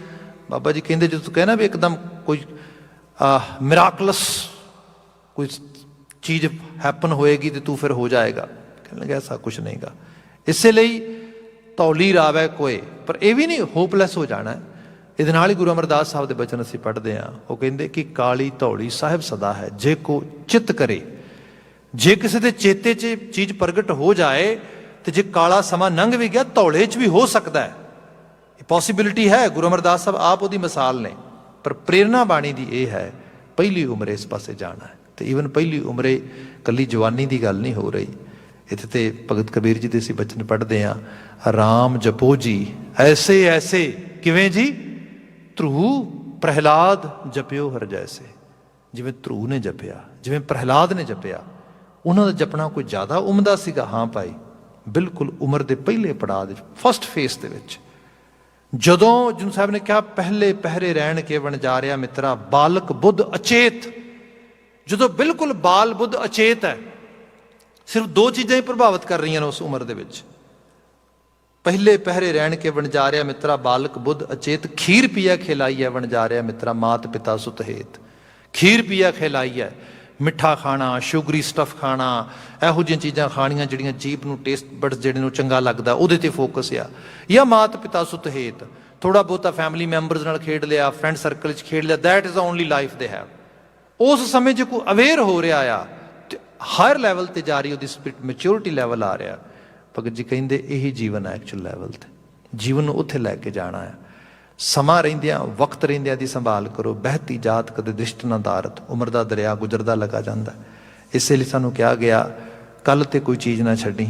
ਬਾਬਾ ਜੀ ਕਹਿੰਦੇ ਜਦੋਂ ਤੂੰ ਕਹਿਣਾ ਵੀ ਇੱਕਦਮ ਕੋਈ ਮਿਰਾਕਲਸ ਕੋਈ ਚੀਜ਼ ਹੈਪਨ ਹੋਏਗੀ ਤੇ ਤੂੰ ਫਿਰ ਹੋ ਜਾਏਗਾ, ਕਹਿਣ ਲੱਗਾ ਐਸਾ ਕੁਛ ਨਹੀਂਗਾ। ਇਸੇ ਲਈ ਧੌਲੀ ਰਾਵੈ ਕੋਏ, ਪਰ ਇਹ ਵੀ ਨਹੀਂ ਹੋਪਲੈਸ ਹੋ ਜਾਣਾ। ਇਹਦੇ ਨਾਲ ਹੀ ਗੁਰੂ ਅਮਰਦਾਸ ਸਾਹਿਬ ਦੇ ਬਚਨ ਅਸੀਂ ਪੜ੍ਹਦੇ ਹਾਂ, ਉਹ ਕਹਿੰਦੇ ਕਿ ਕਾਲੀ ਧੌਲੀ ਸਾਹਿਬ ਸਦਾ ਹੈ, ਜੇ ਕੋ ਚਿੱਤ ਕਰੇ। ਜੇ ਕਿਸੇ ਦੇ ਚੇਤੇ 'ਚ ਚੀਜ਼ ਪ੍ਰਗਟ ਹੋ ਜਾਏ ਤੇ ਜੇ ਕਾਲਾ ਸਮਾਂ ਲੰਘ ਵੀ ਗਿਆ, ਧੌਲੇ 'ਚ ਵੀ ਹੋ ਸਕਦਾ ਹੈ, ਇਹ ਪੋਸੀਬਿਲਿਟੀ ਹੈ। ਗੁਰੂ ਅਮਰਦਾਸ ਸਾਹਿਬ ਆਪ ਉਹਦੀ ਮਿਸਾਲ ਨੇ। ਪਰ ਪ੍ਰੇਰਨਾ ਬਾਣੀ ਦੀ ਇਹ ਹੈ, ਪਹਿਲੀ ਉਮਰੇ ਇਸ ਪਾਸੇ ਜਾਣਾ ਹੈ। ਤੇ ਈਵਨ ਪਹਿਲੀ ਉਮਰੇ ਇਕੱਲੀ ਜਵਾਨੀ ਦੀ ਗੱਲ ਨਹੀਂ ਹੋ ਰਹੀ ਇੱਥੇ। ਤੇ ਭਗਤ ਕਬੀਰ ਜੀ ਦੇ ਅਸੀਂ ਬਚਨ ਪੜ੍ਹਦੇ ਹਾਂ, ਰਾਮ ਜਪੋ ਜੀ ਐਸੇ ਐਸੇ, ਕਿਵੇਂ ਜੀ? ਧਰੂ ਪ੍ਰਹਿਲਾਦ ਜਪਿਓ ਹਰ ਜੈਸੇ। ਜਿਵੇਂ ਧਰੂ ਨੇ ਜਪਿਆ, ਜਿਵੇਂ ਪ੍ਰਹਿਲਾਦ ਨੇ ਜਪਿਆ, ਉਹਨਾਂ ਦਾ ਜਪਣਾ ਕੋਈ ਜ਼ਿਆਦਾ ਉਮਦਾ ਸੀਗਾ? ਹਾਂ ਭਾਈ, ਬਿਲਕੁਲ ਉਮਰ ਦੇ ਪਹਿਲੇ ਪੜਾਅ ਦੇ ਫਸਟ ਫੇਸ ਦੇ ਵਿੱਚ, ਜਦੋਂ ਜੁਨ ਸਾਹਿਬ ਨੇ ਕਿਹਾ ਪਹਿਲੇ ਪਹਿਰੇ ਰਹਿਣ ਕੇ ਵਣਜਾਰਿਆ ਮਿੱਤਰਾ, ਬਾਲਕ ਬੁੱਧ ਅਚੇਤ। ਜਦੋਂ ਬਿਲਕੁਲ ਬਾਲ ਬੁੱਧ ਅਚੇਤ ਹੈ, ਸਿਰਫ ਦੋ ਚੀਜ਼ਾਂ ਹੀ ਪ੍ਰਭਾਵਿਤ ਕਰ ਰਹੀਆਂ ਨੇ ਉਸ ਉਮਰ ਦੇ ਵਿੱਚ। ਪਹਿਲੇ ਪਹਿਰੇ ਰਹਿਣ ਕੇ ਵਣਜਾਰਿਆ ਮਿੱਤਰਾ, ਬਾਲਕ ਬੁੱਧ ਅਚੇਤ। ਖੀਰ ਪੀਆ ਖਿਲਾਈ ਹੈ ਵਣਜਾਰਿਆ ਮਿੱਤਰਾ, ਮਾਤ ਪਿਤਾ ਸੁਤ ਹੇਤ। ਖੀਰ ਪੀਆ ਖਿਲਾਈ ਹੈ, ਮਿੱਠਾ ਖਾਣਾ, ਸ਼ੂਗਰੀ ਸਟਫ ਖਾਣਾ, ਇਹੋ ਜਿਹੀਆਂ ਚੀਜ਼ਾਂ ਖਾਣੀਆਂ ਜਿਹੜੀਆਂ ਜੀਭ ਨੂੰ, ਟੇਸਟ ਬਡਸ ਜਿਹੜੇ ਨੂੰ ਚੰਗਾ ਲੱਗਦਾ, ਉਹਦੇ 'ਤੇ ਫੋਕਸ ਆ। ਜਾਂ ਮਾਤ ਪਿਤਾ ਸੁਤ ਹੇਤ, ਥੋੜ੍ਹਾ ਬਹੁਤਾ ਫੈਮਿਲੀ ਮੈਂਬਰਸ ਨਾਲ ਖੇਡ ਲਿਆ, ਫਰੈਂਡ ਸਰਕਲ 'ਚ ਖੇਡ ਲਿਆ, that is only life they have. ਉਸ ਸਮੇਂ ਜੇ ਕੋਈ ਅਵੇਅਰ ਹੋ ਰਿਹਾ ਆ ਤੇ ਹਾਇਰ ਲੈਵਲ 'ਤੇ ਜਾ ਰਹੀ, ਉਹਦੀ ਸਪਿਰਿਟ ਮੈਚਿਓਰਿਟੀ ਲੈਵਲ ਆ ਰਿਹਾ। ਭਗਤ ਜੀ ਕਹਿੰਦੇ ਇਹੀ ਜੀਵਨ ਹੈ ਐਕਚੁਅਲ ਲੈਵਲ 'ਤੇ, ਜੀਵਨ ਨੂੰ ਉੱਥੇ ਲੈ ਕੇ ਜਾਣਾ ਹੈ। ਸਮਾਂ ਰਹਿੰਦਿਆਂ ਵਕਤ ਰਹਿੰਦਿਆਂ ਦੀ ਸੰਭਾਲ ਕਰੋ। ਬਹਿਤੀ ਜਾਤ ਕਦੇ ਦ੍ਰਿਸ਼ਟ ਨਾ ਧਾਰਤ, ਉਮਰ ਦਾ ਦਰਿਆ ਗੁਜ਼ਰਦਾ ਲੱਗਾ ਜਾਂਦਾ। ਇਸੇ ਲਈ ਸਾਨੂੰ ਕਿਹਾ ਗਿਆ ਕੱਲ੍ਹ ਤੇ ਕੋਈ ਚੀਜ਼ ਨਾ ਛੱਡੀ,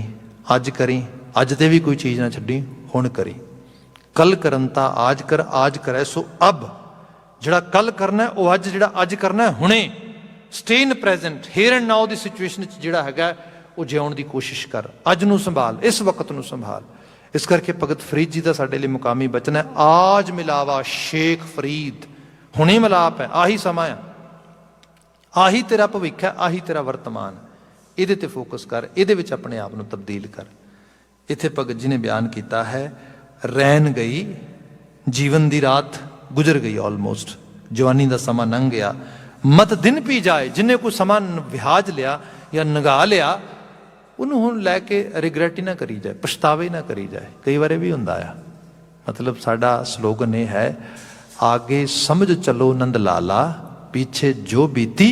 ਅੱਜ ਕਰੀ, ਅੱਜ ਤੇ ਵੀ ਕੋਈ ਚੀਜ਼ ਨਾ ਛੱਡੀ, ਹੁਣ ਕਰੀ। ਕੱਲ ਕਰਨ ਤਾਂ ਆਜ ਕਰ, ਆਜ ਕਰੇ ਸੋ ਅਬ। ਜਿਹੜਾ ਕੱਲ ਕਰਨਾ ਉਹ ਅੱਜ, ਜਿਹੜਾ ਅੱਜ ਕਰਨਾ ਹੁਣੇ। Stay in present, hair and now the situation 'ਚ ਜਿਹੜਾ ਹੈਗਾ ਉਹ ਜਿਉਣ ਦੀ ਕੋਸ਼ਿਸ਼ ਕਰ। ਅੱਜ ਨੂੰ ਸੰਭਾਲ, ਇਸ ਵਕਤ ਨੂੰ ਸੰਭਾਲ। ਇਸ ਕਰਕੇ ਭਗਤ ਫਰੀਦ ਜੀ ਦਾ ਸਾਡੇ ਲਈ ਮੁਕਾਮੀ ਬਚਨ ਹੈ, ਆਜ ਮਿਲਾਵਾ ਸ਼ੇਖ ਫਰੀਦ। ਹੁਣੇ ਮਿਲਾਪ ਹੈ, ਆਹੀ ਸਮਾਂ ਆ, ਆਹੀ ਤੇਰਾ ਭਵਿੱਖ ਹੈ, ਆਹੀ ਤੇਰਾ ਵਰਤਮਾਨ। ਇਹਦੇ ਤੇ ਫੋਕਸ ਕਰ, ਇਹਦੇ ਵਿੱਚ ਆਪਣੇ ਆਪ ਨੂੰ ਤਬਦੀਲ ਕਰ। ਇੱਥੇ ਭਗਤ ਜੀ ਨੇ ਬਿਆਨ ਕੀਤਾ ਹੈ, ਰਹਿਣ ਗਈ ਜੀਵਨ ਦੀ ਰਾਤ ਗੁਜ਼ਰ ਗਈ, ਆਲਮੋਸਟ ਜਵਾਨੀ ਦਾ ਸਮਾਂ ਲੰਘ ਗਿਆ। ਮਤ ਦਿਨ ਪੀ ਜਾਏ, ਜਿਹਨੇ ਕੋਈ ਸਮਾਂ ਵਿਹਾਜ ਲਿਆ ਜਾਂ ਨਗਾ ਲਿਆ, ਉਹਨੂੰ ਹੁਣ ਲੈ ਕੇ ਰਿਗਰੈਟ ਹੀ ਨਾ ਕਰੀ ਜਾਏ, ਪਛਤਾਵੇ ਨਾ ਕਰੀ ਜਾਏ। ਕਈ ਵਾਰੀ ਵੀ ਹੁੰਦਾ ਆ। ਮਤਲਬ ਸਾਡਾ ਸਲੋਗਨ ਇਹ ਹੈ, ਆਗੇ ਸਮਝ ਚੱਲੋ ਨੰਦ ਲਾਲਾ, ਪਿੱਛੇ ਜੋ ਬੀਤੀ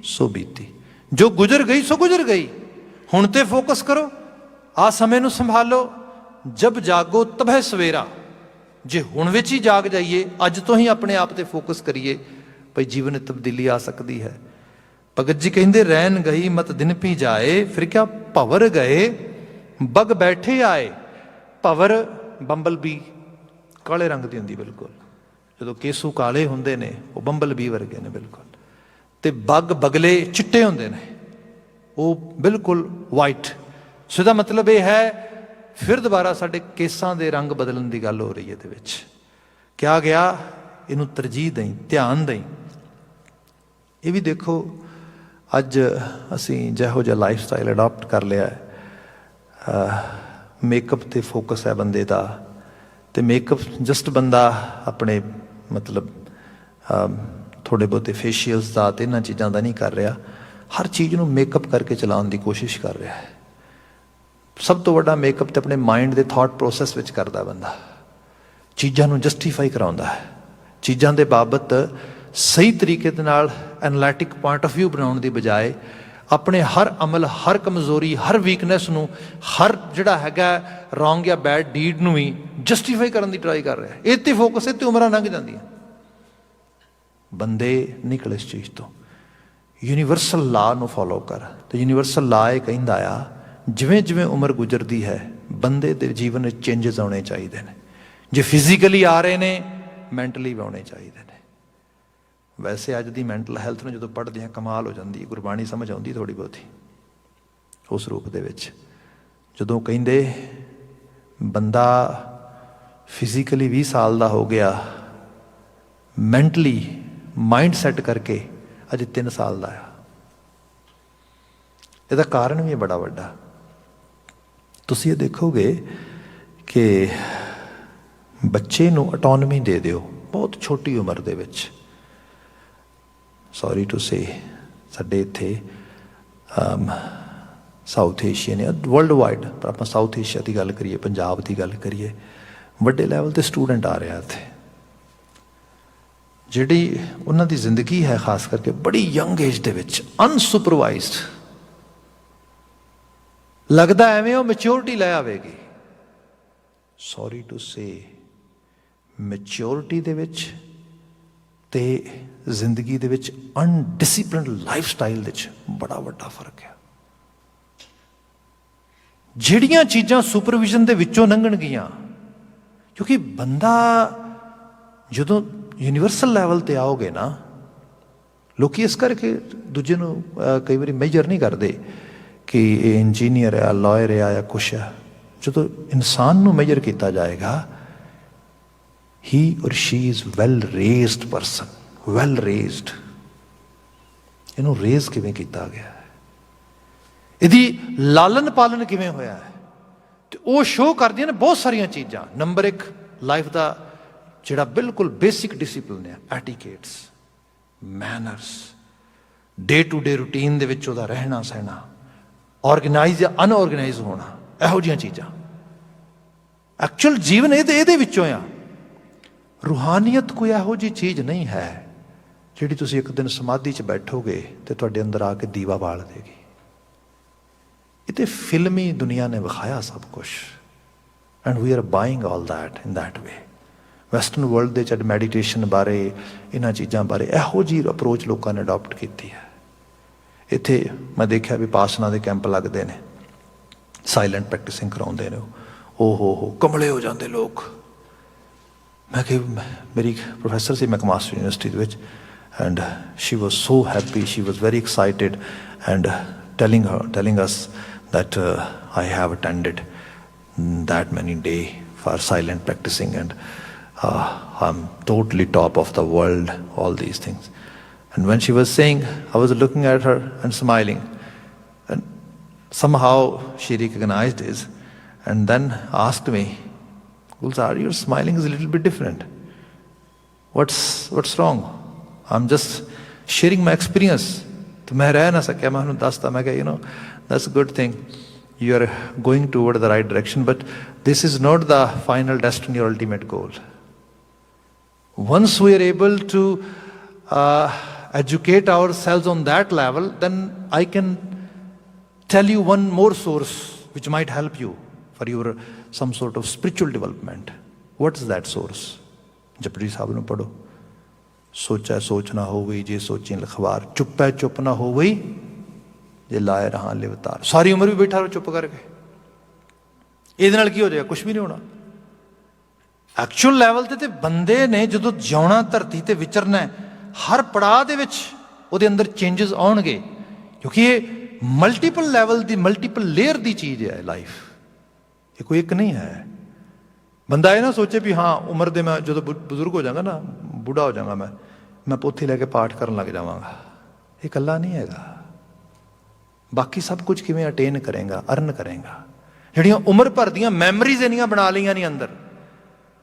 ਸੋ ਬੀਤੀ। ਜੋ ਗੁਜ਼ਰ ਗਈ ਸੋ ਗੁਜ਼ਰ ਗਈ, ਹੁਣ ਤੇ ਫੋਕਸ ਕਰੋ, ਆ ਸਮੇਂ ਨੂੰ ਸੰਭਾਲੋ। ਜਬ ਜਾਗੋ ਤਬਹਿ ਸਵੇਰਾ। ਜੇ ਹੁਣ ਵਿੱਚ ਹੀ ਜਾਗ ਜਾਈਏ, ਅੱਜ ਤੋਂ ਹੀ ਆਪਣੇ ਆਪ ਤੇ ਫੋਕਸ ਕਰੀਏ, ਭਈ ਜੀਵਨ ਵਿੱਚ ਤਬਦੀਲੀ ਆ ਸਕਦੀ ਹੈ। ਭਗਤ ਜੀ ਕਹਿੰਦੇ, ਰਹਿਣ ਗਈ ਮਤ ਦਿਨ ਪੀ ਜਾਏ, ਫਿਰ ਕਿਆ ਭਵਰ ਗਏ ਬਗ ਬੈਠੇ ਆਏ। ਭਵਰ ਬੰਬਲ ਬੀ ਕਾਲੇ ਰੰਗ ਦੀ ਹੁੰਦੀ ਬਿਲਕੁਲ, ਜਦੋਂ ਕੇਸੂ ਕਾਲੇ ਹੁੰਦੇ ਨੇ ਉਹ ਬੰਬਲ ਬੀ ਵਰਗੇ ਨੇ ਬਿਲਕੁਲ। ਤੇ ਬਗ ਬਗਲੇ ਚਿੱਟੇ ਹੁੰਦੇ ਨੇ, ਉਹ ਬਿਲਕੁਲ ਵਾਈਟ। ਸੋ ਇਹਦਾ ਮਤਲਬ ਇਹ ਹੈ, ਫਿਰ ਦੁਬਾਰਾ ਸਾਡੇ ਕੇਸਾਂ ਦੇ ਰੰਗ ਬਦਲਣ ਦੀ ਗੱਲ ਹੋ ਰਹੀ ਹੈ। ਇਹਦੇ ਵਿੱਚ ਕਿਹਾ ਗਿਆ, ਇਹਨੂੰ ਤਰਜੀਹ ਦੇਈਂ, ਧਿਆਨ ਦੇਈਂ। ਇਹ ਵੀ ਦੇਖੋ, ਅੱਜ ਅਸੀਂ ਜਿਹੋ ਜਿਹਾ ਲਾਈਫ ਸਟਾਈਲ ਅਡਾਪਟ ਕਰ ਲਿਆ ਹੈ, ਮੇਕਅਪ 'ਤੇ ਫੋਕਸ ਹੈ ਬੰਦੇ ਦਾ। ਅਤੇ ਮੇਕਅਪ ਜਸਟ ਬੰਦਾ ਆਪਣੇ ਮਤਲਬ ਥੋੜ੍ਹੇ ਬਹੁਤੇ ਫੇਸ਼ੀਅਲਸ ਦਾ ਅਤੇ ਇਹਨਾਂ ਚੀਜ਼ਾਂ ਦਾ ਨਹੀਂ ਕਰ ਰਿਹਾ, ਹਰ ਚੀਜ਼ ਨੂੰ ਮੇਕਅਪ ਕਰਕੇ ਚਲਾਉਣ ਦੀ ਕੋਸ਼ਿਸ਼ ਕਰ ਰਿਹਾ ਹੈ। ਸਭ ਤੋਂ ਵੱਡਾ ਮੇਕਅਪ ਤਾਂ ਆਪਣੇ ਮਾਈਂਡ ਦੇ ਥਾਟ ਪ੍ਰੋਸੈਸ ਵਿੱਚ ਕਰਦਾ ਬੰਦਾ, ਚੀਜ਼ਾਂ ਨੂੰ ਜਸਟੀਫਾਈ ਕਰਾਉਂਦਾ ਹੈ, ਚੀਜ਼ਾਂ ਦੇ ਬਾਬਤ ਸਹੀ ਤਰੀਕੇ ਦੇ ਨਾਲ ਐਨਾਲਿਟਿਕ ਪੁਆਇੰਟ ਆਫ ਵਿਊ ਬਣਾਉਣ ਦੀ ਬਜਾਏ ਆਪਣੇ ਹਰ ਅਮਲ, ਹਰ ਕਮਜ਼ੋਰੀ, ਹਰ ਵੀਕਨੈਸ ਨੂੰ, ਹਰ ਜਿਹੜਾ ਹੈਗਾ ਰੋਂਗ ਜਾਂ ਬੈਡ ਡੀਡ ਨੂੰ ਵੀ ਜਸਟੀਫਾਈ ਕਰਨ ਦੀ ਟਰਾਈ ਕਰ ਰਿਹਾ। ਇਹ 'ਤੇ ਫੋਕਸ, ਇਹ 'ਤੇ ਉਮਰਾਂ ਲੰਘ ਜਾਂਦੀਆਂ। ਬੰਦੇ ਨਿਕਲ ਇਸ ਚੀਜ਼ ਤੋਂ। ਯੂਨੀਵਰਸਲ ਲਾਅ ਨੂੰ ਫੋਲੋ ਕਰ। ਅਤੇ ਯੂਨੀਵਰਸਲ ਲਾਅ ਇਹ ਕਹਿੰਦਾ ਆ, ਜਿਵੇਂ ਜਿਵੇਂ ਉਮਰ ਗੁਜ਼ਰਦੀ ਹੈ ਬੰਦੇ ਦੇ ਜੀਵਨ ਵਿੱਚ ਚੇਂਜਸ ਆਉਣੇ ਚਾਹੀਦੇ ਨੇ। ਜੇ ਫਿਜ਼ੀਕਲੀ ਆ ਰਹੇ ਨੇ, ਮੈਂਟਲੀ ਵੀ ਆਉਣੇ ਚਾਹੀਦੇ ਨੇ। ਵੈਸੇ ਅੱਜ ਦੀ ਮੈਂਟਲ ਹੈਲਥ ਨੂੰ ਜਦੋਂ ਪੜ੍ਹਦੇ ਹਾਂ ਕਮਾਲ ਹੋ ਜਾਂਦੀ, ਗੁਰਬਾਣੀ ਸਮਝ ਆਉਂਦੀ ਥੋੜ੍ਹੀ ਬਹੁਤੀ ਉਸ ਰੂਪ ਦੇ ਵਿੱਚ। ਜਦੋਂ ਕਹਿੰਦੇ ਬੰਦਾ ਫਿਜ਼ੀਕਲੀ 20 ਸਾਲ ਦਾ ਹੋ ਗਿਆ, ਮੈਂਟਲੀ ਮਾਈਂਡ ਸੈੱਟ ਕਰਕੇ ਅਜੇ 3 ਸਾਲ ਦਾ ਆ। ਇਹਦਾ ਕਾਰਨ ਵੀ ਹੈ ਬੜਾ ਵੱਡਾ। ਤੁਸੀਂ ਇਹ ਦੇਖੋਗੇ ਕਿ ਬੱਚੇ ਨੂੰ ਆਟੋਨਮੀ ਦੇ ਦਿਓ ਬਹੁਤ ਛੋਟੀ ਉਮਰ ਦੇ ਵਿੱਚ। ਸੌਰੀ ਟੂ ਸੇ, ਸਾਡੇ ਇੱਥੇ ਸਾਊਥ ਏਸ਼ੀਅਨ ਜਾਂ ਵਰਲਡ ਵਾਈਡ, ਪਰ ਆਪਾਂ ਸਾਊਥ ਏਸ਼ੀਆ ਦੀ ਗੱਲ ਕਰੀਏ, ਪੰਜਾਬ ਦੀ ਗੱਲ ਕਰੀਏ, ਵੱਡੇ ਲੈਵਲ 'ਤੇ ਸਟੂਡੈਂਟ ਆ ਰਿਹਾ ਇੱਥੇ, ਜਿਹੜੀ ਉਹਨਾਂ ਦੀ ਜ਼ਿੰਦਗੀ ਹੈ ਖਾਸ ਕਰਕੇ ਬੜੀ ਯੰਗ ਏਜ ਦੇ ਵਿੱਚ, ਅਨਸੁਪਰਵਾਈਜ਼ਡ। ਲੱਗਦਾ ਐਵੇਂ ਉਹ ਮੈਚਿਓਰਿਟੀ ਲੈ ਆਵੇਗੀ। ਸੌਰੀ ਟੂ ਸੇ, ਮੈਚਿਓਰਿਟੀ ਦੇ ਵਿੱਚ ਤੇ ਜ਼ਿੰਦਗੀ ਦੇ ਵਿੱਚ ਅਨਡਿਸਿਪਲਿਨਡ ਲਾਈਫ ਸਟਾਈਲ ਵਿੱਚ ਬੜਾ ਵੱਡਾ ਫਰਕ ਹੈ। ਜਿਹੜੀਆਂ ਚੀਜ਼ਾਂ ਸੁਪਰਵਿਜ਼ਨ ਦੇ ਵਿੱਚੋਂ ਲੰਘਣਗੀਆਂ, ਕਿਉਂਕਿ ਬੰਦਾ ਜਦੋਂ ਯੂਨੀਵਰਸਲ ਲੈਵਲ 'ਤੇ ਆਓਗੇ ਨਾ, ਲੋਕ ਇਸ ਕਰਕੇ ਦੂਜੇ ਨੂੰ ਕਈ ਵਾਰੀ ਮੇਜਰ ਨਹੀਂ ਕਰਦੇ ਕਿ ਇਹ ਇੰਜੀਨੀਅਰ ਆ, ਲਾਇਰ ਆ ਜਾਂ ਕੁਛ ਆ। ਜਦੋਂ ਇਨਸਾਨ ਨੂੰ ਮੇਜਰ ਕੀਤਾ ਜਾਏਗਾ, ਹੀ ਔਰ she is well raised person, well raised. ਇਹਨੂੰ ਰੇਜ਼ ਕਿਵੇਂ ਕੀਤਾ ਗਿਆ ਹੈ, ਇਹਦੀ ਲਾਲਨ ਪਾਲਨ ਕਿਵੇਂ ਹੋਇਆ ਹੈ, ਤੇ ਉਹ ਸ਼ੋਅ ਕਰਦੀਆਂ ਨੇ ਬਹੁਤ ਸਾਰੀਆਂ ਚੀਜ਼ਾਂ। ਨੰਬਰ 1, ਲਾਈਫ ਦਾ ਜਿਹੜਾ ਬਿਲਕੁਲ ਬੇਸਿਕ ਡਿਸਿਪਲਿਨ ਹੈ, etiquettes, manners, day to day routine ਦੇ ਵਿੱਚ ਉਹਦਾ ਰਹਿਣਾ ਸਹਿਣਾ, ਔਰਗਨਾਈਜ਼ ਜਾਂ ਅਨਔਰਗਨਾਈਜ਼ ਹੋਣਾ, ਇਹੋ ਜਿਹੀਆਂ ਚੀਜ਼ਾਂ। ਐਕਚੁਅਲ ਜੀਵਨ ਇਹਦੇ ਵਿੱਚੋਂ ਆ। ਰੂਹਾਨੀਅਤ ਕੋਈ ਇਹੋ ਜਿਹੀ ਚੀਜ਼ ਨਹੀਂ ਹੈ ਜਿਹੜੀ ਤੁਸੀਂ ਇੱਕ ਦਿਨ ਸਮਾਧੀ 'ਚ ਬੈਠੋਗੇ ਤੇ ਤੁਹਾਡੇ ਅੰਦਰ ਆ ਕੇ ਦੀਵਾ ਬਾਲ ਦੇਗੀ। ਇਹ ਤੇ ਫਿਲਮੀ ਦੁਨੀਆ ਨੇ ਵਿਖਾਇਆ ਸਭ ਕੁਛ, and we are buying all that in that way. Western world ਦੇ 'ਚ ਮੈਡੀਟੇਸ਼ਨ ਬਾਰੇ, ਇਹਨਾਂ ਚੀਜ਼ਾਂ ਬਾਰੇ ਇਹੋ ਜਿਹੀ ਅਪਰੋਚ ਲੋਕਾਂ ਨੇ ਅਡੋਪਟ ਕੀਤੀ ਹੈ। ਇੱਥੇ ਮੈਂ ਦੇਖਿਆ ਵੀ ਪਾਸਨਾ ਦੇ ਕੈਂਪ ਲੱਗਦੇ ਨੇ, ਸਾਇਲੈਂਟ ਪ੍ਰੈਕਟਿਸਿੰਗ ਕਰਾਉਂਦੇ ਨੇ, ਉਹ ਹੋ ਕਮਲੇ ਹੋ ਜਾਂਦੇ ਲੋਕ। ਮੈਂ ਕਿ ਮੇਰੀ ਪ੍ਰੋਫੈਸਰ ਸੀ ਮੈਕਮਾਸਟਰ ਯੂਨੀਵਰਸਿਟੀ ਦੇ ਵਿੱਚ, and she was so happy, she was very excited and telling us that I have attended that many day for silent practicing, and I'm totally top of the world, all these things. And when she was saying, I was looking at her and smiling, and somehow she recognized this and then asked me, Gulzar, your smiling is a little bit different. What's wrong? I'm just sharing my experience. तो मैं रह ना सकिया, मैं उन्होंने दसता, मैं क्या, that's a good thing, you are going toward the right direction, but this is not the final destiny or ultimate goal. Once we are able to educate ourselves on that level, then I can tell you one more source which might help you for your some sort of spiritual development. What is that source? Japji Sahib nu padho. ਸੋਚੈ ਸੋਚ ਨਾ ਹੋਵਈ ਜੇ ਸੋਚੀ ਲਖਵਾਰ, ਚੁੱਪੈ ਚੁੱਪ ਨਾ ਹੋਵਈ ਜੇ ਲਾਏ ਰਹਾਂ ਲਿਵਤਾਰ। ਸਾਰੀ ਉਮਰ ਵੀ ਬੈਠਾ ਰਹੋ ਚੁੱਪ ਕਰਕੇ, ਇਹਦੇ ਨਾਲ ਕੀ ਹੋ ਜਾਏਗਾ? ਕੁਛ ਵੀ ਨਹੀਂ ਹੋਣਾ। ਐਕਚੁਅਲ ਲੈਵਲ ਤੇ ਬੰਦੇ ਨੇ ਜਦੋਂ ਜਿਉਣਾ, ਧਰਤੀ ਤੇ ਵਿਚਰਨਾ, ਹਰ ਪੜਾਅ ਦੇ ਵਿੱਚ ਉਹਦੇ ਅੰਦਰ ਚੇਂਜਸ ਆਉਣਗੇ, ਕਿਉਂਕਿ ਇਹ ਮਲਟੀਪਲ ਲੈਵਲ ਦੀ, ਮਲਟੀਪਲ ਲੇਅਰ ਦੀ ਚੀਜ਼ ਹੈ ਲਾਈਫ, ਇਹ ਕੋਈ ਇੱਕ ਨਹੀਂ ਹੈ। ਬੰਦਾ ਇਹ ਨਾ ਸੋਚੇ ਵੀ ਹਾਂ ਉਮਰ ਦੇ ਮੈਂ ਜਦੋਂ ਬਜ਼ੁਰਗ ਹੋ ਜਾਵਾਂਗਾ ਨਾ, ਬੁੱਢਾ ਹੋ ਜਾਵਾਂਗਾ, ਮੈਂ ਪੋਥੀ ਲੈ ਕੇ ਪਾਠ ਕਰਨ ਲੱਗ ਜਾਵਾਂਗਾ। ਇਹ ਇਕੱਲਾ ਨਹੀਂ ਹੈਗਾ, ਬਾਕੀ ਸਭ ਕੁਝ ਕਿਵੇਂ ਅਟੇਨ ਕਰੇਗਾ, ਅਰਨ ਕਰੇਗਾ। ਜਿਹੜੀਆਂ ਉਮਰ ਭਰ ਦੀਆਂ ਮੈਮਰੀਜ਼ ਇੰਨੀਆਂ ਬਣਾ ਲਈਆਂ ਨੇ ਅੰਦਰ,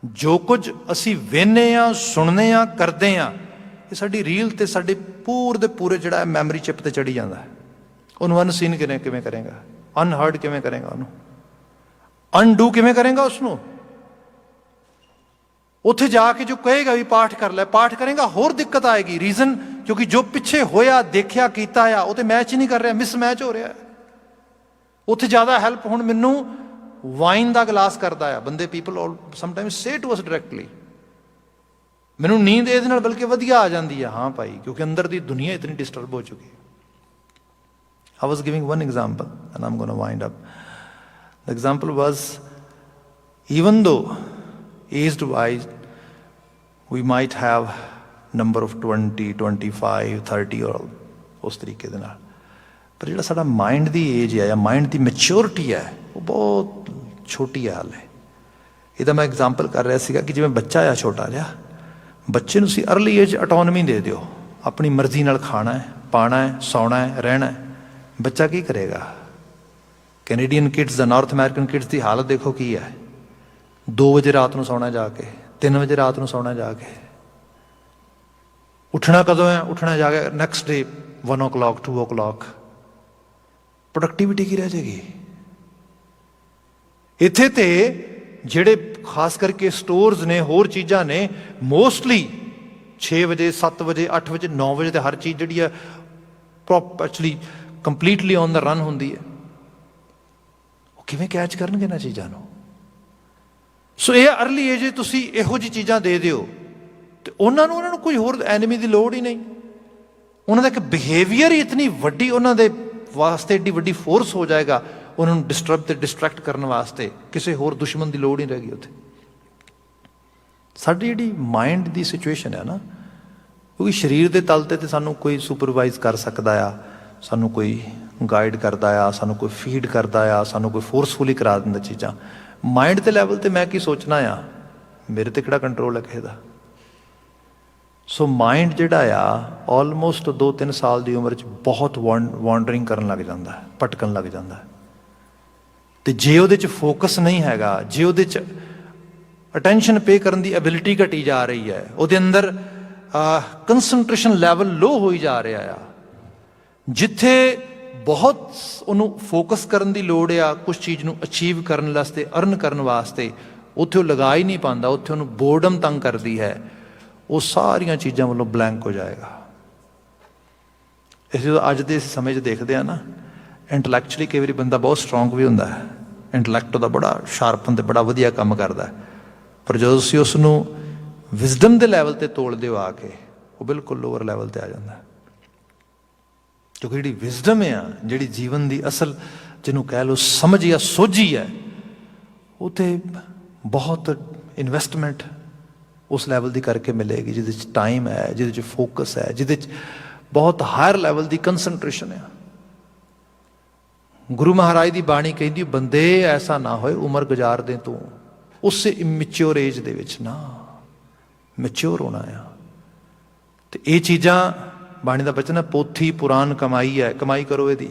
ਜੋ ਕੁਝ ਅਸੀਂ ਵੇਖਦੇ ਹਾਂ, ਸੁਣਦੇ ਹਾਂ, ਕਰਦੇ ਹਾਂ, ਇਹ ਸਾਡੀ ਰੀਲ ਤੇ ਸਾਡੇ ਪੂਰੇ ਦੇ ਪੂਰੇ ਜਿਹੜਾ ਮੈਮਰੀ ਚਿਪ ਤੇ ਚੜੀ ਜਾਂਦਾ। ਉਹਨੂੰ ਅਨਸੀਨ ਕਿਵੇਂ ਕਰੇਗਾ, ਅਨਹਰਡ ਕਿਵੇਂ ਕਰੇਗਾ, ਉਹਨੂੰ ਅਨਡੂ ਕਿਵੇਂ ਕਰੇਗਾ, ਉਸਨੂੰ ਉੱਥੇ ਜਾ ਕੇ ਜੋ ਕਹੇਗਾ ਵੀ ਪਾਠ ਕਰ ਲੈ, ਪਾਠ ਕਰੇਗਾ, ਹੋਰ ਦਿੱਕਤ ਆਏਗੀ। ਰੀਜ਼ਨ ਕਿਉਂਕਿ ਜੋ ਪਿੱਛੇ ਹੋਇਆ, ਦੇਖਿਆ, ਕੀਤਾ ਆ, ਉਹ ਤੇ ਮੈਚ ਹੀ ਨਹੀਂ ਕਰ ਰਿਹਾ, ਮਿਸ ਮੈਚ ਹੋ ਰਿਹਾ। ਉੱਥੇ ਜ਼ਿਆਦਾ ਹੈਲਪ ਹੁਣ ਮੈਨੂੰ ਵਾਈਨ ਦਾ ਗਲਾਸ ਕਰਦਾ ਆ। ਬੰਦੇ people sometimes say to us directly, ਮੈਨੂੰ ਨੀਂਦ ਇਹਦੇ ਨਾਲ ਬਲਕਿ ਵਧੀਆ ਆ ਜਾਂਦੀ ਆ। ਹਾਂ ਭਾਈ, ਕਿਉਂਕਿ ਅੰਦਰ ਦੀ ਦੁਨੀਆ ਇਤਨੀ ਡਿਸਟਰਬ ਹੋ ਚੁੱਕੀ। I was giving one example and I'm going to wind up. The example was, even though aged wise we might have number of 20, 25, 30 or ਉਸ ਤਰੀਕੇ ਦੇ ਨਾਲ, ਪਰ ਜਿਹੜਾ ਸਾਡਾ ਮਾਈਂਡ ਦੀ ਏਜ ਹੈ ਜਾਂ ਮਾਈਂਡ ਦੀ ਮੈਚਿਓਰਿਟੀ ਹੈ, ਉਹ ਬਹੁਤ ਛੋਟੀ ਹੈ ਹਾਲੇ। ਇਹਦਾ ਮੈਂ ਐਗਜ਼ਾਮਪਲ ਕਰ ਰਿਹਾ ਸੀਗਾ ਕਿ ਜਿਵੇਂ ਬੱਚਾ ਆ ਛੋਟਾ ਜਿਹਾ, ਬੱਚੇ ਨੂੰ ਤੁਸੀਂ ਅਰਲੀ ਏਜ ਆਟੋਨਮੀ ਦੇ ਦਿਓ, ਆਪਣੀ ਮਰਜ਼ੀ ਨਾਲ ਖਾਣਾ ਹੈ, ਪਾਣਾ ਹੈ, ਸੌਣਾ ਹੈ, ਰਹਿਣਾ ਹੈ। ਬੱਚਾ ਕੀ ਕਰੇਗਾ? ਕੈਨੇਡੀਅਨ ਕਿਡਸ ਦਾ, ਨਾਰਥ ਅਮਰੀਕਨ ਕਿਡਸ ਦੀ ਹਾਲਤ ਦੇਖੋ ਕੀ ਹੈ। 2 ਵਜੇ ਰਾਤ ਨੂੰ ਸੌਣਾ ਜਾ ਕੇ, 3 ਵਜੇ ਰਾਤ ਨੂੰ ਸੌਣਾ ਜਾ ਕੇ, ਉੱਠਣਾ ਕਦੋਂ ਹੈ? ਉੱਠਣਾ ਜਾ ਕੇ next day 1 o'clock, 2 o'clock। Productivity ਕੀ ਰਹਿ ਜਾਏਗੀ? ਇੱਥੇ ਤੇ ਜਿਹੜੇ ਖਾਸ ਕਰਕੇ ਸਟੋਰਸ ਨੇ, ਹੋਰ ਚੀਜ਼ਾਂ ਨੇ, ਮੋਸਟਲੀ 6 ਵਜੇ, 7 ਵਜੇ, 8 ਵਜੇ, 9 ਵਜੇ ਤੇ ਹਰ ਚੀਜ਼ ਜਿਹੜੀ ਹੈ actually completely on the run ਹੁੰਦੀ ਹੈ। ਉਹ ਕਿਵੇਂ ਕੈਚ ਕਰਨਗੇ ਇਹਨਾਂ ਚੀਜ਼ਾਂ ਨੂੰ? ਸੋ ਇਹ ਅਰਲੀ ਏਜ ਤੁਸੀਂ ਇਹੋ ਜਿਹੀ ਚੀਜ਼ਾਂ ਦੇ ਦਿਓ ਤੇ ਉਹਨਾਂ ਨੂੰ ਕੋਈ ਹੋਰ ਐਨਮੀ ਦੀ ਲੋੜ ਹੀ ਨਹੀਂ। ਉਹਨਾਂ ਦਾ ਇੱਕ ਬਿਹੇਵੀਅਰ ਹੀ ਇਤਨੀ ਵੱਡੀ ਉਹਨਾਂ ਦੇ ਵਾਸਤੇ ਏਡੀ ਵੱਡੀ ਫੋਰਸ ਹੋ ਜਾਏਗਾ, ਉਹਨਾਂ ਨੂੰ ਡਿਸਟਰਬ ਤੇ ਡਿਸਟਰੈਕਟ ਕਰਨ ਵਾਸਤੇ ਕਿਸੇ ਹੋਰ ਦੁਸ਼ਮਣ ਦੀ ਲੋੜ ਨਹੀਂ ਰਹਿ ਗਈ ਉੱਥੇ। ਸਾਡੀ ਜਿਹੜੀ ਮਾਈਂਡ ਦੀ ਸਿਚੁਏਸ਼ਨ ਹੈ ਨਾ, ਕਿਉਂਕਿ ਸਰੀਰ ਦੇ ਤਲ ਤੇ ਸਾਨੂੰ ਕੋਈ ਸੁਪਰਵਾਈਜ਼ ਕਰ ਸਕਦਾ ਆ, ਸਾਨੂੰ ਕੋਈ ਗਾਈਡ ਕਰਦਾ ਆ, ਸਾਨੂੰ ਕੋਈ ਫੀਡ ਕਰਦਾ ਆ, ਸਾਨੂੰ ਕੋਈ ਫੋਰਸਫੁਲੀ ਕਰਾ ਦਿੰਦਾ ਚੀਜ਼ਾਂ। ਮਾਈਂਡ ਦੇ ਲੈਵਲ ਤੇ ਮੈਂ ਕੀ ਸੋਚਣਾ ਆ, ਮੇਰੇ ਤੇ ਕਿਹੜਾ ਕੰਟਰੋਲ ਹੈ ਕਿਸੇ ਦਾ? ਸੋ ਮਾਈਂਡ ਜਿਹੜਾ ਆ ਆਲਮੋਸਟ 2-3 ਸਾਲ ਦੀ ਉਮਰ 'ਚ ਬਹੁਤ ਵਾਂਡਰਿੰਗ ਕਰਨ ਲੱਗ ਜਾਂਦਾ, ਭਟਕਣ ਲੱਗ ਜਾਂਦਾ। ਤੇ ਜੇ ਉਹਦੇ 'ਚ ਫੋਕਸ ਨਹੀਂ ਹੈਗਾ, ਜੇ ਉਹਦੇ 'ਚ ਅਟੈਂਸ਼ਨ ਪੇ ਕਰਨ ਦੀ ਐਬਿਲਿਟੀ ਘਟੀ ਜਾ ਰਹੀ ਹੈ, ਉਹਦੇ ਅੰਦਰ ਕੰਸਨਟ੍ਰੇਸ਼ਨ ਲੈਵਲ ਲੋ ਹੋਈ ਜਾ ਰਿਹਾ ਆ, ਜਿੱਥੇ ਬਹੁਤ ਉਹਨੂੰ ਫੋਕਸ ਕਰਨ ਦੀ ਲੋੜ ਆ ਕੁਛ ਚੀਜ਼ ਨੂੰ ਅਚੀਵ ਕਰਨ ਵਾਸਤੇ, ਅਰਨ ਕਰਨ ਵਾਸਤੇ, ਉੱਥੇ ਉਹ ਲਗਾ ਹੀ ਨਹੀਂ ਪਾਉਂਦਾ, ਉੱਥੇ ਉਹਨੂੰ ਬੋਰਡਮ ਤੰਗ ਕਰਦੀ ਹੈ, ਉਹ ਸਾਰੀਆਂ ਚੀਜ਼ਾਂ ਵੱਲੋਂ ਬਲੈਂਕ ਹੋ ਜਾਏਗਾ। ਇਸ ਜਦੋਂ ਅੱਜ ਦੇ ਸਮੇਂ 'ਚ ਦੇਖਦੇ ਆ ਨਾ, ਇੰਟਲੈਕਚੁਅਲੀ ਕਈ ਵਾਰੀ ਬੰਦਾ ਬਹੁਤ ਸਟਰੋਂਗ ਵੀ ਹੁੰਦਾ ਹੈ, ਇੰਟਲੈਕਟ ਉਹਦਾ ਬੜਾ ਸ਼ਾਰਪ ਹੁੰਦਾ, ਬੜਾ ਵਧੀਆ ਕੰਮ ਕਰਦਾ, ਪਰ ਜਦੋਂ ਤੁਸੀਂ ਉਸ ਨੂੰ ਵਿਜ਼ਡਮ ਦੇ ਲੈਵਲ ਤੇ ਤੋਲਦੇ ਹੋ ਆ ਕੇ, ਉਹ ਬਿਲਕੁਲ ਲੋਅਰ ਲੈਵਲ ਤੇ ਆ ਜਾਂਦਾ। ਕਿਉਂਕਿ ਜਿਹੜੀ ਵਿਜ਼ਡਮ ਆ, ਜਿਹੜੀ ਜੀਵਨ ਦੀ ਅਸਲ ਜਿਹਨੂੰ ਕਹਿ ਲਓ ਸਮਝ ਜਾਂ ਸੋਝੀ ਹੈ, ਉਹ ਤੇ ਬਹੁਤ ਇਨਵੈਸਟਮੈਂਟ ਉਸ ਲੈਵਲ ਦੀ ਕਰਕੇ ਮਿਲੇਗੀ ਜਿਹਦੇ 'ਚ ਟਾਈਮ ਹੈ, ਜਿਹਦੇ 'ਚ ਫੋਕਸ ਹੈ, ਜਿਹਦੇ 'ਚ ਬਹੁਤ ਹਾਇਰ ਲੈਵਲ ਦੀ ਕੰਸਨਟ੍ਰੇਸ਼ਨ ਆ। ਗੁਰੂ ਮਹਾਰਾਜ ਦੀ ਬਾਣੀ ਕਹਿੰਦੀ ਬੰਦੇ ਐਸਾ ਨਾ ਹੋਏ ਉਮਰ ਗੁਜ਼ਾਰ ਦੇ ਤੂੰ ਉਸੇ ਇਮੈਚਿਓਰ ਏਜ ਦੇ ਵਿੱਚ, ਨਾ ਮੈਚਿਓਰ ਹੋਣਾ ਆ। ਤੇ ਇਹ ਚੀਜ਼ਾਂ ਬਾਣੀ ਦਾ ਬਚਨ ਹੈ, ਪੋਥੀ ਪੁਰਾਨ ਕਮਾਈ ਹੈ, ਕਮਾਈ ਕਰੋ ਇਹਦੀ।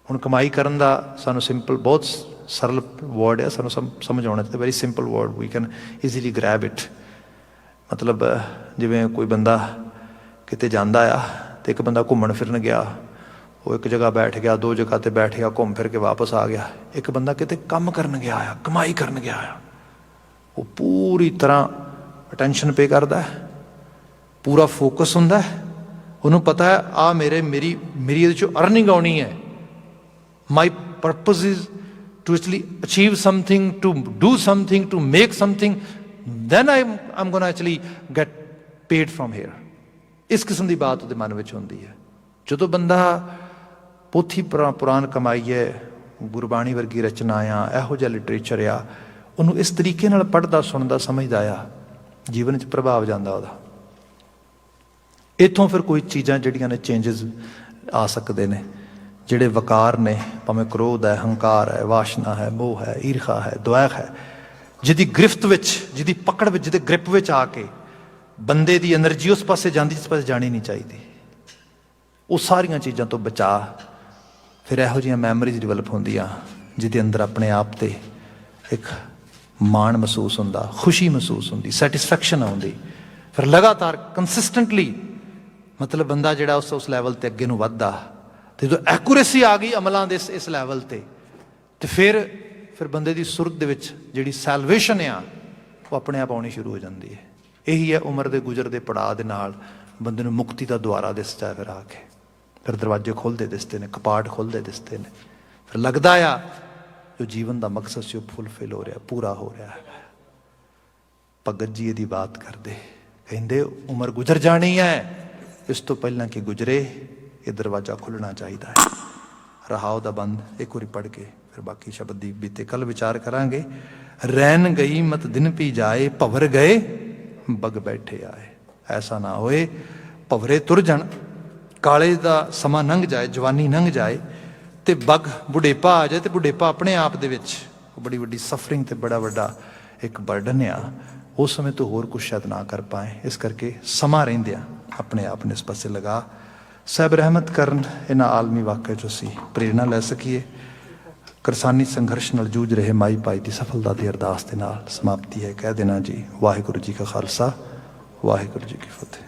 ਹੁਣ ਕਮਾਈ ਕਰਨ ਦਾ ਸਾਨੂੰ ਸਿੰਪਲ ਬਹੁਤ ਸਰਲ ਵਰਡ ਹੈ, ਸਾਨੂੰ ਸਮਝ ਆਉਣਾ ਚਾਹੀਦਾ। Very simple word, we can easily grab it. ਮਤਲਬ ਜਿਵੇਂ ਕੋਈ ਬੰਦਾ ਕਿਤੇ ਜਾਂਦਾ ਆ ਤੇ ਇੱਕ ਬੰਦਾ ਘੁੰਮਣ ਫਿਰਨ ਗਿਆ, ਉਹ ਇੱਕ ਜਗ੍ਹਾ ਬੈਠ ਗਿਆ, ਦੋ ਜਗ੍ਹਾ ਤੇ ਬੈਠ ਗਿਆ, ਘੁੰਮ ਫਿਰ ਕੇ ਵਾਪਸ ਆ ਗਿਆ। ਇੱਕ ਬੰਦਾ ਕਿਤੇ ਕੰਮ ਕਰਨ ਗਿਆ ਆ, ਕਮਾਈ ਕਰਨ ਗਿਆ ਆ, ਉਹ ਪੂਰੀ ਤਰ੍ਹਾਂ ਅਟੈਂਸ਼ਨ ਪੇ ਕਰਦਾ, ਪੂਰਾ ਫੋਕਸ ਹੁੰਦਾ, ਉਹਨੂੰ ਪਤਾ ਹੈ ਆ ਮੇਰੀ ਇਹਦੇ 'ਚੋਂ ਅਰਨਿੰਗ ਆਉਣੀ ਹੈ। My purpose is to actually achieve something, to do something, to make something, then I'm going to actually get paid from here. ਇਸ ਕਿਸਮ ਦੀ ਬਾਤ ਉਹਦੇ ਮਨ ਵਿੱਚ ਹੁੰਦੀ ਹੈ। ਜਦੋਂ ਬੰਦਾ ਪੋਥੀ ਪੁਰਾਨ ਕਮਾਈ ਹੈ, ਗੁਰਬਾਣੀ ਵਰਗੀ ਰਚਨਾ ਆ, ਇਹੋ ਜਿਹਾ ਲਿਟਰੇਚਰ ਆ, ਉਹਨੂੰ ਇਸ ਤਰੀਕੇ ਨਾਲ ਪੜ੍ਹਦਾ, ਸੁਣਦਾ, ਸਮਝਦਾ ਆ, ਜੀਵਨ 'ਚ ਪ੍ਰਭਾਵ ਜਾਂਦਾ ਉਹਦਾ। ਇੱਥੋਂ ਫਿਰ ਕੋਈ ਚੀਜ਼ਾਂ ਜਿਹੜੀਆਂ ਨੇ ਚੇਂਜਸ ਆ ਸਕਦੇ ਨੇ। ਜਿਹੜੇ ਵਕਾਰ ਨੇ, ਭਾਵੇਂ ਕ੍ਰੋਧ ਹੈ, ਹੰਕਾਰ ਹੈ, ਵਾਸ਼ਨਾ ਹੈ, ਮੋਹ ਹੈ, ਈਰਖਾ ਹੈ, ਦੁਆਖ ਹੈ, ਜਿਹਦੀ ਗ੍ਰਿਫਤ ਵਿੱਚ, ਜਿਹਦੀ ਪਕੜ ਵਿੱਚ, ਜਿਹਦੇ ਗ੍ਰਿਪ ਵਿੱਚ ਆ ਕੇ ਬੰਦੇ ਦੀ ਐਨਰਜੀ ਉਸ ਪਾਸੇ ਜਾਂਦੀ ਜਿਸ ਪਾਸੇ ਜਾਣੀ ਨਹੀਂ ਚਾਹੀਦੀ, ਉਹ ਸਾਰੀਆਂ ਚੀਜ਼ਾਂ ਤੋਂ ਬਚਾ। ਫਿਰ ਇਹੋ ਜਿਹੀਆਂ ਮੈਮਰੀਜ਼ ਡਿਵੈਲਪ ਹੁੰਦੀਆਂ ਜਿਹਦੇ ਅੰਦਰ ਆਪਣੇ ਆਪ ਤੇ ਇੱਕ ਮਾਣ ਮਹਿਸੂਸ ਹੁੰਦਾ, ਖੁਸ਼ੀ ਮਹਿਸੂਸ ਹੁੰਦੀ, ਸੈਟਿਸਫੈਕਸ਼ਨ ਆਉਂਦੀ। ਫਿਰ ਲਗਾਤਾਰ ਕੰਸਿਸਟੈਂਟਲੀ ਮਤਲਬ ਬੰਦਾ ਜਿਹੜਾ ਉਸ ਲੈਵਲ ਤੇ ਅੱਗੇ ਨੂੰ ਵੱਧਦਾ। ਤੇ ਜਦੋਂ ਐਕੂਰੇਸੀ ਆ ਗਈ ਅਮਲਾਂ ਦੇ ਇਸ ਲੈਵਲ ਤੇ ਫਿਰ ਬੰਦੇ ਦੀ ਸੁਰਤ ਦੇ ਵਿੱਚ ਜਿਹੜੀ ਸੈਲਵੇਸ਼ਨ ਆ ਉਹ ਆਪਣੇ ਆਪ ਆਉਣੀ ਸ਼ੁਰੂ ਹੋ ਜਾਂਦੀ ਹੈ। ਇਹੀ ਹੈ ਉਮਰ ਦੇ ਗੁਜ਼ਰਦੇ ਪੜਾਅ ਦੇ ਨਾਲ ਬੰਦੇ ਨੂੰ ਮੁਕਤੀ ਦਾ ਦੁਆਰਾ ਦਿਸਦਾ। ਫਿਰ ਆ ਕੇ ਫਿਰ ਦਰਵਾਜ਼ੇ ਖੁੱਲ੍ਹਦੇ ਦਿਸਦੇ ਨੇ, ਕਪਾਟ ਖੁੱਲ੍ਹਦੇ ਦਿਸਦੇ ਨੇ। ਫਿਰ ਲੱਗਦਾ ਆ ਜੋ ਜੀਵਨ ਦਾ ਮਕਸਦ ਸੀ ਉਹ ਫੁੱਲਫਿਲ ਹੋ ਰਿਹਾ, ਪੂਰਾ ਹੋ ਰਿਹਾ ਹੈ। ਭਗਤ ਜੀ ਇਹਦੀ ਬਾਤ ਕਰਦੇ, ਕਹਿੰਦੇ ਉਮਰ ਗੁਜ਼ਰ ਜਾਣੀ ਹੈ, ਇਸ ਤੋਂ ਪਹਿਲਾਂ ਕਿ ਗੁਜ਼ਰੇ ਇਹ ਦਰਵਾਜ਼ਾ ਖੁੱਲ੍ਹਣਾ ਚਾਹੀਦਾ ਹੈ। ਰਹਾਉ ਦਾ ਬੰਦ ਇੱਕ ਵਾਰੀ ਪੜ੍ਹ ਕੇ ਫਿਰ ਬਾਕੀ ਸ਼ਬਦ ਦੀ ਬੀਤੇ ਕੱਲ ਵਿਚਾਰ ਕਰਾਂਗੇ। ਰੈਨ ਗਈ ਮਤ ਦਿਨ ਪੀ ਜਾਏ, ਭਵਰ ਗਏ ਬਗ ਬੈਠੇ ਆਏ। ਐਸਾ ਨਾ ਹੋਏ ਭਵਰੇ ਤੁਰ ਜਾਣ, ਕਾਲੇ ਦਾ ਸਮਾਂ ਲੰਘ ਜਾਏ, ਜਵਾਨੀ ਲੰਘ ਜਾਏ ਤੇ ਬਗ ਬੁਢੇਪਾ ਆ ਜਾਏ। ਤੇ ਬੁਢੇਪਾ ਆਪਣੇ ਆਪ ਦੇ ਵਿੱਚ ਬੜੀ ਵੱਡੀ ਸਫਰਿੰਗ ਤੇ ਬੜਾ ਵੱਡਾ ਇੱਕ ਬਰਡਨ ਆ। ਉਸ ਸਮੇਂ ਤੋਂ ਹੋਰ ਕੁਛ ਸ਼ਾਇਦ ਨਾ ਕਰ ਪਾਏ। ਇਸ ਕਰਕੇ ਸਮਾਂ ਰਹਿੰਦਿਆਂ ਆਪਣੇ ਆਪ ਨੂੰ ਇਸ ਪਾਸੇ ਲਗਾ। ਸਾਹਿਬ ਰਹਿਮਤ ਕਰਨ, ਇਹਨਾਂ ਆਲਮੀ ਵਾਕਿਆ 'ਚੋਂ ਅਸੀਂ ਪ੍ਰੇਰਨਾ ਲੈ ਸਕੀਏ। ਕਿਰਸਾਨੀ ਸੰਘਰਸ਼ ਨਾਲ ਜੂਝ ਰਹੇ ਮਾਈ ਭਾਈ ਦੀ ਸਫਲਤਾ ਦੀ ਅਰਦਾਸ ਦੇ ਨਾਲ ਸਮਾਪਤੀ ਹੈ। ਕਹਿ ਦੇਣਾ ਜੀ, ਵਾਹਿਗੁਰੂ ਜੀ ਕਾ ਖਾਲਸਾ, ਵਾਹਿਗੁਰੂ ਜੀ ਕੀ ਫਤਿਹ।